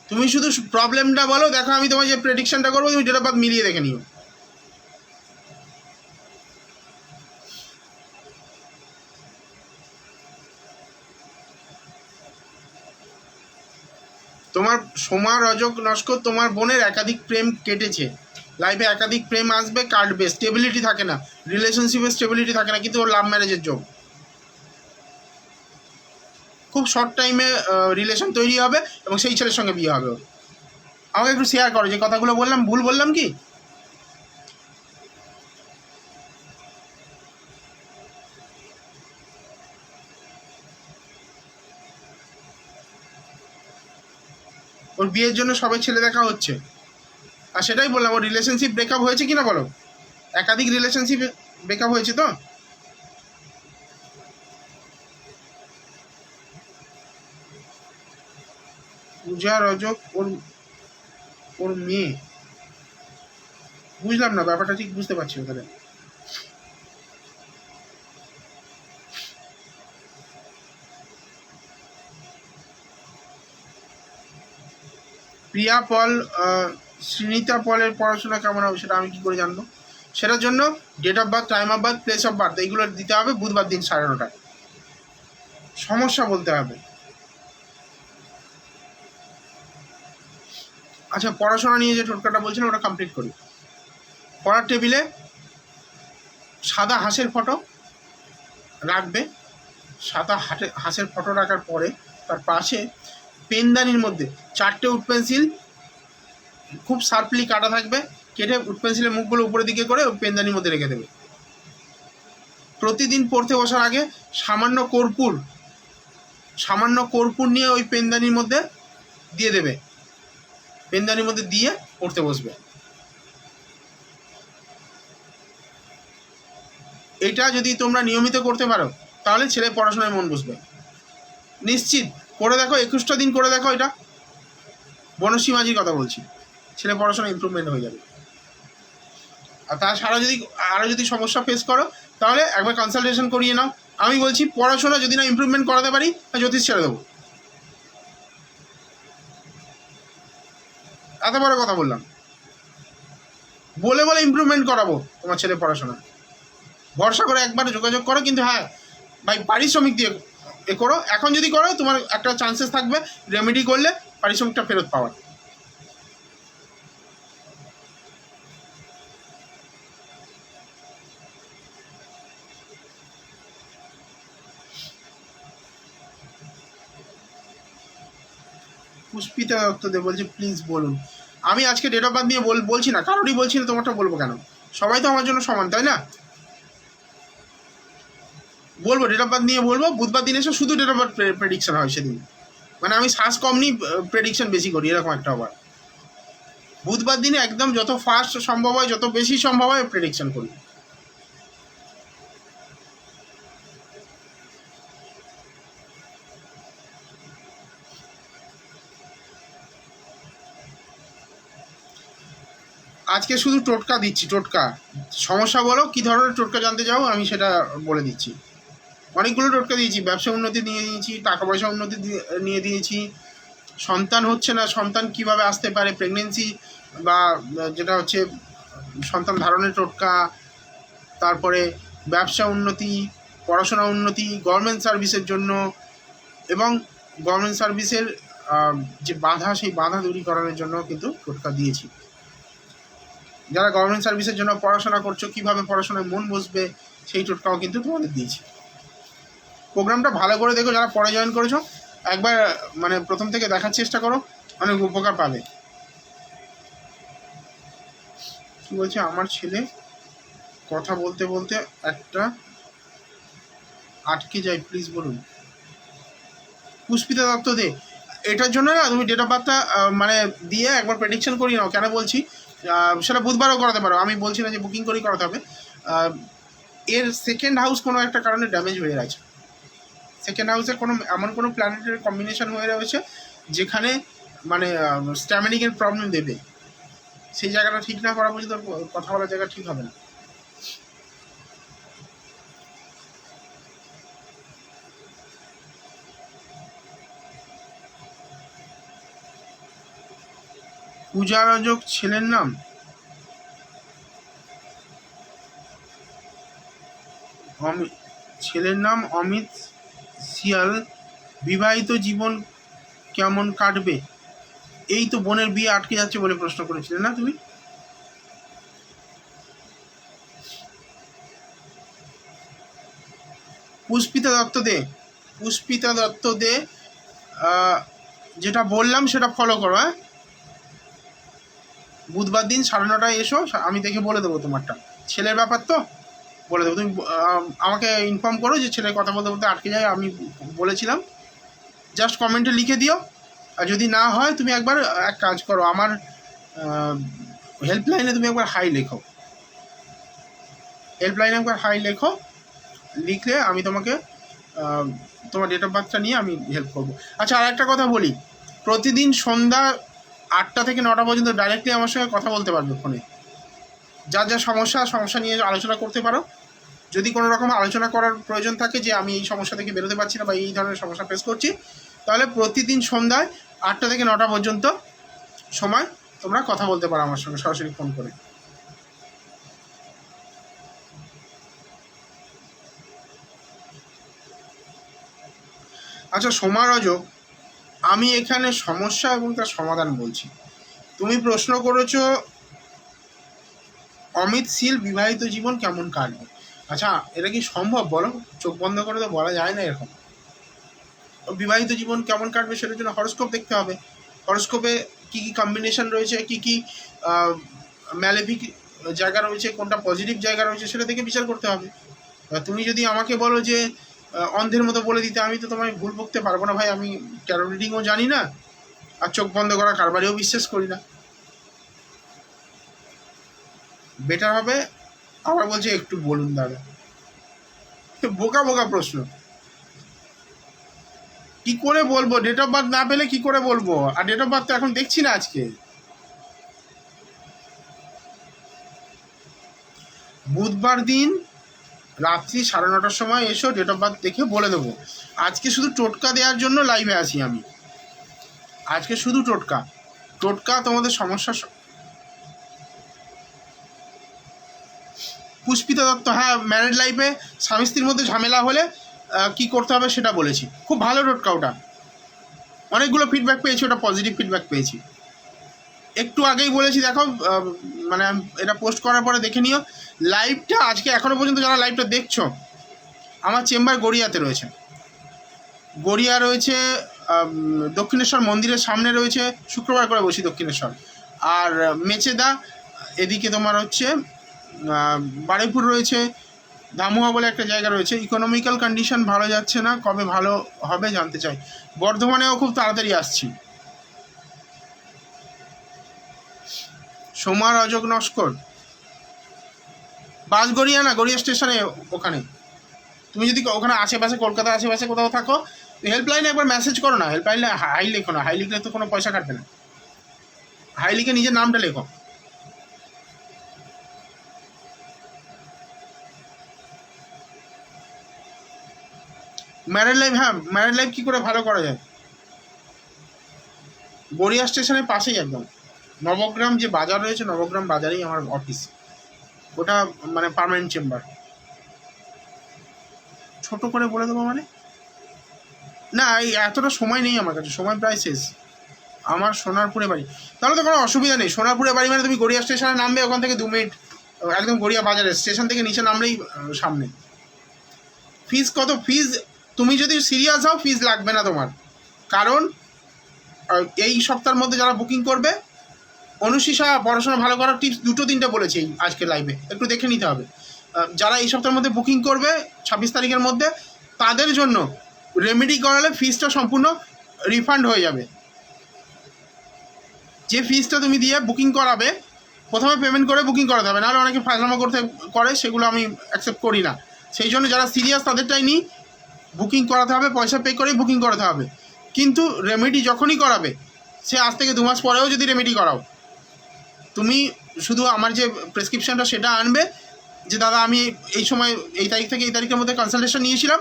তুমি শুধু প্রবলেমটা বলো, দেখো আমি তোমার যে প্রেডিকশনটা করবো তুমি ডেট অফ বার্থ মিলিয়ে দেখে নিও। তোমার সোমা রজক নস্কর, তোমার বোনের একাধিক প্রেম কেটেছে, লাইফে একাধিক প্রেম আসবে, কাটবে, স্টেবিলিটি থাকে না, রিলেশনশিপে স্টেবিলিটি থাকে না, কিন্তু ওর লাভ ম্যারেজের যোগ, খুব শর্ট টাইমে রিলেশন তৈরি হবে এবং সেই ছেলের সঙ্গে বিয়ে হবে ওর। আমাকে একটু শেয়ার করো যে কথাগুলো বললাম, ভুল বললাম কি? ওর বিয়ের জন্য সবাই ছেলে দেখা হচ্ছে, আর সেটাই বললাম, ওর রিলেশনশিপ ব্রেকআপ হয়েছে কিনা বলো, একাধিক রিলেশনশিপ ব্রেকআপ হয়েছে তো। পূজা রজক ওর ওর মেয়ে, বুঝলাম না ব্যাপারটা, ঠিক বুঝতে পারছি ওখানে। প্রিয়া পল, শ্রীনিতা পলের পড়াশোনা কেমন হবে সেটা আমি কি করে জানবো? সেটার জন্য date of birth, time of birth, place of birth এইগুলো দিতে হবে, বুধবার দিন 9:30টায়। সমস্যা বলতে হবে। আচ্ছা, পড়াশোনা নিয়ে যে টোটকাটা বলছিলাম ওটা কমপ্লিট করি। পড়ার টেবিলে সাদা হাঁসের ফটো রাখবে, সাদা হাঁসের ফটো রাখার পরে তার পাশে পেনদানির মধ্যে 4টে উড পেন্সিল খুব শার্পলি কাটা থাকবে, কেটে উড পেন্সিলের মুখগুলো উপরের দিকে করে পেনদানির মধ্যে রেখে দেবে। প্রতিদিন পড়তে বসার আগে সামান্য কর্পূর নিয়ে ওই পেনদানির মধ্যে দিয়ে দেবে, পেনদানির মধ্যে দিয়ে পড়তে বসবে। এটা যদি তোমরা নিয়মিত করতে পারো তাহলে ছেলে পড়াশোনায় মন বসবে নিশ্চিত। করে দেখো, 21টা দিন করে দেখো, এটা বনশ্রী মাঝির কথা বলছি, ছেলে পড়াশোনা ইমপ্রুভমেন্ট হয়ে যাবে। আর তাছাড়া যদি সমস্যা ফেস করো তাহলে একবার কনসালটেশন করিয়ে নাও। আমি বলছি পড়াশোনা যদি না ইমপ্রুভমেন্ট করাতে পারি জ্যোতিষ ছেড়ে দেবো, এত বড় কথা বললাম। বলে ইমপ্রুভমেন্ট করাবো তোমার ছেলে পড়াশোনা, ভরসা করে একবার যোগাযোগ করো। কিন্তু হ্যাঁ ভাই, পারিশ্রমিক দিয়ে করো। এখন যদি করো তোমার একটা চান্সেস থাকবে রেমেডি করলে পারিশ্রমিকটা ফেরত পাওয়ার। পুষ্পিতা দত্তদেব বলছে প্লিজ বলুন। আমি আজকে ডেট অফ বার্থ নিয়ে বলছি না, কারোরই বলছি না, তোমারটা বলবো কেন? সবাই তো আমার জন্য সমান, তাই না? বলবো, ডেট অফ বার্থ নিয়ে বলবো। বুধবার দিন এসে শুধু ডেট অফ বার্থ প্রেডিকশন হয় সেদিন, মানে আমি শ্বাস কম নিই, প্রেডিকশন বেশি করি, এরকম একটা আবার। বুধবার দিনে একদম যত ফাস্ট সম্ভব হয়, যত বেশি সম্ভব হয় প্রেডিকশন করি। আজকে শুধু টোটকা দিচ্ছি, টোটকা। সমস্যা বলো, কি ধরনের টোটকা জানতে চাও আমি সেটা বলে দিচ্ছি। অনেকগুলো টোটকা দিয়েছি, ব্যবসা উন্নতি নিয়ে দিয়েছি, টাকা পয়সা উন্নতি নিয়ে দিয়েছি, সন্তান হচ্ছে না সন্তান কিভাবে আসতে পারে, প্রেগনেন্সি বা যেটা হচ্ছে সন্তান ধারণের টোটকা, তারপরে ব্যবসা উন্নতি, পড়াশোনা উন্নতি, গভর্নমেন্ট সার্ভিসের জন্য, এবং গভর্নমেন্ট সার্ভিসের যে বাধা, সেই বাধা দূরী করানোর জন্য কিন্তু টোটকা দিয়েছি। যারা গভর্নমেন্ট সার্ভিসের জন্য পড়াশোনা করছো, কীভাবে পড়াশোনায় মন বসবে সেই টোটকাও কিন্তু তোমাদের দিয়েছি। প্রোগ্রামটা ভালো করে দেখো, যারা পরে জয়েন করেছো একবার মানে প্রথম থেকে দেখার চেষ্টা করো, অনেক উপকার পাবে। কি বলছে, আমার ছেলে কথা বলতে বলতে একটা আটকে যায়, প্লিজ বলুন। পুষ্পিতা দত্ত দে, এটার জন্য না তুমি ডেট অফ বার্থটা মানে দিয়ে একবার প্রেডিকশন করিয়ে নাও। কেন বলছি, সেটা বুধবারও করাতে পারো, আমি বলছি না যে বুকিং করেই করাতে হবে। এর সেকেন্ড হাউস কোনো একটা কারণে ড্যামেজ হয়ে গেছে, সেকেন্ড হাউসে এমন কোনো প্ল্যানেটের কম্বিনেশন হয়ে রয়েছে যেখানে মানে স্ট্যামিনিংয়ের প্রবলেম দেবে। সেই জায়গাটা ঠিক না করা পর্যন্ত কথা বলার জায়গা ঠিক হবে না। পূজা রজক ছেলের নাম অমিত সিয়াল। বিবাহিত জীবন কেমন কাটবে? এই তো বোনের বিয়ে আটকে যাচ্ছে বলে প্রশ্ন করেছিলে না তুমি? পুষ্পিতা দত্ত দে যেটা বললাম সেটা ফলো করো। হ্যাঁ, বুধবার দিন 9:30 এসো, আমি দেখে বলে দেবো তোমারটা। ছেলের ব্যাপার তো বলে দেবো, তুমি আমাকে ইনফর্ম করো যে ছেলের কথা বলতে বলতে আটকে যায়, আমি বলেছিলাম। জাস্ট কমেন্টে লিখে দিও। আর যদি না হয় তুমি একবার এক কাজ করো, আমার হেল্পলাইনে তুমি একবার হাই লেখো, লিখলে আমি তোমাকে তোমার ডেট অফ বার্থটা নিয়ে আমি হেল্প করবো। আচ্ছা, আর একটা কথা বলি, প্রতিদিন সন্ধ্যা 8টা থেকে 9টা পর্যন্ত ডাইরেক্টলি আমার সঙ্গে কথা বলতে পারবে ফোনে। যা যা সমস্যা নিয়ে আলোচনা করতে পারো। যদি কোনো রকম আলোচনা করার প্রয়োজন থাকে যে আমি এই সমস্যা থেকে বেরোতে পারছি না বা এই ধরনের সমস্যা ফেস করছি, তাহলে প্রতিদিন সন্ধ্যায় 8টা থেকে 9টা পর্যন্ত সময় তোমরা কথা বলতে পারো আমার সঙ্গে সরাসরি ফোন করে। আচ্ছা সোমা রজক, আমি এখানে সমস্যা এবং তার সমাধান বলছি। তুমি প্রশ্ন করেছো অমিত শীল বিবাহিত জীবন কেমন কাটবে। আচ্ছা, এটা কি সম্ভব বলো? চোখ বন্ধ করে তো বলা যায় না এরকম। বিবাহিত জীবন কেমন কাটবে সেটার জন্য হরস্কোপ দেখতে হবে। হরস্কোপে কী কী কম্বিনেশন রয়েছে, কী কী ম্যালেফিক জায়গা রয়েছে, কোনটা পজিটিভ জায়গা রয়েছে, সেটা থেকে বিচার করতে হবে। তুমি যদি আমাকে বলো যে অন্ধের মতো বলে দিতে, আমি তো তোমায় ভুল বকতে পারবো না ভাই। আমি ট্যারো রিডিংও জানি না, আর চোখ বন্ধ করা কারবারেও বিশ্বাস করি না। বেটার হবে আবার বলছে একটু বলুন দাদা। বোকা বোকা প্রশ্ন, কি করে বলবো? ডেট অফ বার্থ না পেলে কি করে বলবো? আর ডেট অফ বার্থ তো এখন দেখছি না আজকে। বুধবার দিন রাত্রি 9:30টার সময় এসো, ডেট অফ বার্থ দেখে বলে দেবো। আজকে শুধু টোটকা দেওয়ার জন্য লাইভে আছি আমি, আজকে শুধু টোটকা তোমাদের সমস্যা। পুষ্পিতা দত্ত, হ্যাঁ, ম্যারিড লাইফে স্বামী স্ত্রীর মধ্যে ঝামেলা হলে কি করতে হবে সেটা বলেছি। খুব ভালো টোটকা ওটা, অনেকগুলো ফিডব্যাক পেয়েছি, ওটা পজিটিভ ফিডব্যাক পেয়েছি। একটু আগেই বলেছি, দেখো মানে এটা পোস্ট করার পরে দেখে নিও লাইভটা। আজকে এখনো পর্যন্ত যারা লাইভটা দেখছো, আমার চেম্বার গড়িয়াতে রয়েছে। গড়িয়া রয়েছে দক্ষিণেশ্বর মন্দিরের সামনে রয়েছে, শুক্রবার করে বসি দক্ষিণেশ্বর। আর মেচেদা এদিকে তোমার হচ্ছে বারুইপুর রয়েছে, দামুয়া বলে একটা জায়গা রয়েছে। ইকোনমিক্যাল কন্ডিশন ভালো যাচ্ছে না, কবে ভালো হবে জানতে চাই। বর্ধমানেও খুব তাড়াতাড়ি আসছি। সোমা রজক নস্কর, বাসগড়িয়া না, গড়িয়া স্টেশনে ওখানে। তুমি যদি ওখানে আশেপাশে কলকাতা আশেপাশে কোথাও থাকো, হেল্পলাইনে একবার মেসেজ করো না। হেল্পলাইনে হাই লেখো না, হাই লিখলে তো কোনো পয়সা কাটবে না। হাই লিখে নিজের নামটা লেখো। ম্যারিড লাইফ, হ্যাঁ ম্যারিড লাইফ কী করে ভালো করা যায়? গড়িয়া স্টেশনের পাশেই একদম নবগ্রাম যে বাজার রয়েছে, নবগ্রাম বাজারেই আমার অফিস। ওটা মানে পার্মানেন্ট চেম্বার। ছোট করে বলে দেবো মানে? না, এই এতটা সময় নেই আমার কাছে, সময় প্রায় শেষ। আমার সোনারপুরে বাড়ি, তাহলে তো কোনো অসুবিধা নেই। সোনারপুরে বাড়ি মানে তুমি গড়িয়া স্টেশনে নামবে, ওখান থেকে 2 মিনিট একদম গড়িয়া বাজারে স্টেশন থেকে নিচে নামলেই সামনে। ফিজ কত? ফিজ তুমি যদি সিরিয়াস হও ফিজ লাগবে না তোমার, কারণ এই সপ্তাহের মধ্যে যারা বুকিং করবে, অনুশীষা পড়াশোনা ভালো করার টিপস 2-3টে বলেছি আজকে লাইভে, একটু দেখে নিতে হবে। যারা এই সপ্তাহের মধ্যে বুকিং করবে 26 তারিখের মধ্যে, তাদের জন্য রেমেডি করালে ফিজটা সম্পূর্ণ রিফান্ড হয়ে যাবে। যে ফিজটা তুমি দিয়ে বুকিং করাবে, প্রথমে পেমেন্ট করে বুকিং করাতে হবে, নাহলে অনেকে ফাজলামো করে, সেগুলো আমি অ্যাকসেপ্ট করি না। সেই জন্য যারা সিরিয়াস তাদেরটাই নিই, বুকিং করাতে হবে, পয়সা পে করেই বুকিং করাতে হবে। কিন্তু রেমেডি যখনই করাবে, সে আজ থেকে 2 মাস পরেও যদি রেমেডি করাও, তুমি শুধু আমার যে প্রেসক্রিপশনটা সেটা আনবে, যে দাদা আমি এই সময় এই তারিখ থেকে এই তারিখের মধ্যে কনসালটেশন নিয়েছিলাম,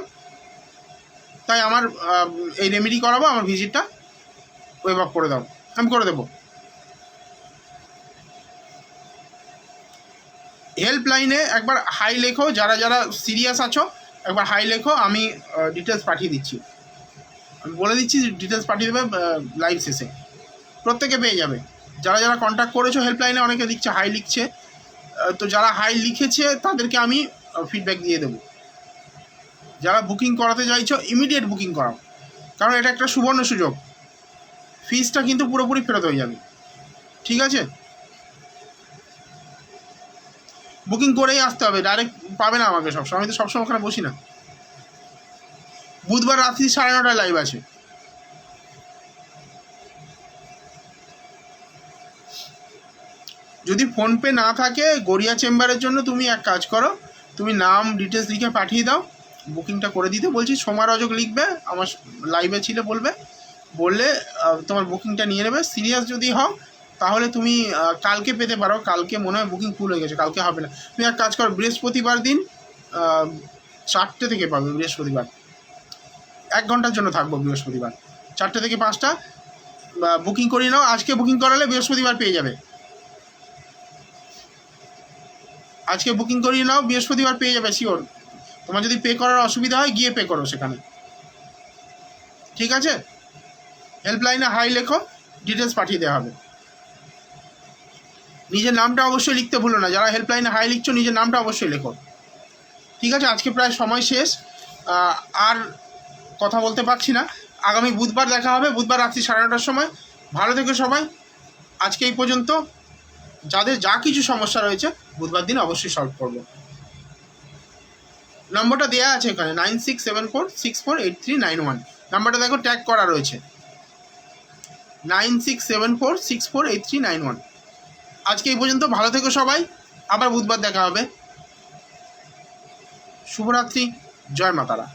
তাই আমার এই রেমেডি করাবো, আমার ভিজিটটা ওয়েভ অফ করে দাও, আমি করে দেবো। হেল্পলাইনে একবার হাই লেখো, যারা যারা সিরিয়াস আছো একবার হাই লেখো, আমি ডিটেলস পাঠিয়ে দিচ্ছি, আমি বলে দিচ্ছি ডিটেলস পাঠিয়ে দেবে লাইভ শেষে, প্রত্যেকে পেয়ে যাবে। যারা যারা কন্ট্যাক্ট করেছো হেল্পলাইনে, অনেকে লিখছে হাই লিখছে, তো যারা হাই লিখেছে তাদেরকে আমি ফিডব্যাক দিয়ে দেবো। যারা বুকিং করাতে চাইছো ইমিডিয়েট বুকিং করাও, কারণ এটা একটা সুবর্ণ সুযোগ, ফিজটা কিন্তু পুরোপুরি ফেরত হয়ে যাবে। ঠিক আছে, বুকিং করেই আসতে হবে, ডাইরেক্ট পাবে না আমাকে সবসময়, আমি তো সবসময় ওখানে বসি না। বুধবার রাত্রি 9:30টায় লাইভ আছে। যদি ফোনপে না থাকে গড়িয়া চেম্বারের জন্য তুমি এক কাজ করো, তুমি নাম ডিটেলস লিখে পাঠিয়ে দাও, বুকিংটা করে দিতে বলছি। সোমা রজক লিখবে, আমার লাইভে ছিল বলবে, বললে তোমার বুকিংটা নিয়ে নেবে। সিরিয়াস যদি হও তাহলে তুমি কালকে পেতে পারো, কালকে মনে হয় বুকিং ফুল হয়ে গেছে, কালকে হবে না। তুমি এক কাজ করো, বৃহস্পতিবার দিন 4টে থেকে পাবে, বৃহস্পতিবার 1 ঘন্টার জন্য থাকবো, বৃহস্পতিবার 4টে থেকে 5টা বুকিং করিয়ে নাও। আজকে বুকিং করালে বৃহস্পতিবার পেয়ে যাবে, আজকে বুকিং করিয়ে নাও, বৃহস্পতিবার পেয়ে যাবে শিওর। তোমার যদি পে করার অসুবিধা হয় গিয়ে পে করো সেখানে। ঠিক আছে, হেল্পলাইনে হাই লেখো, ডিটেলস পাঠিয়ে দেওয়া হবে। নিজের নামটা অবশ্যই লিখতে ভুলো না, যারা হেল্পলাইনে হাই লিখছো নিজের নামটা অবশ্যই লেখো। ঠিক আছে, আজকে প্রায় সময় শেষ, আর কথা বলতে পারছি না। আগামী বুধবার দেখা হবে, বুধবার রাত্রি 9:30টার সময়। ভালো থেকো সবাই, আজকে এই পর্যন্ত। যাদের যা কিছু সমস্যা রয়েছে বুধবার দিন অবশ্যই সলভ করবো। নম্বরটা দেওয়া আছে এখানে 9674648391, নাম্বারটা দেখো ট্যাগ করা রয়েছে 9674648391। আজকে এই পর্যন্ত, ভালো থেকো সবাই, আবার বুধবার দেখা হবে। শুভরাত্রি, জয় মা তারা।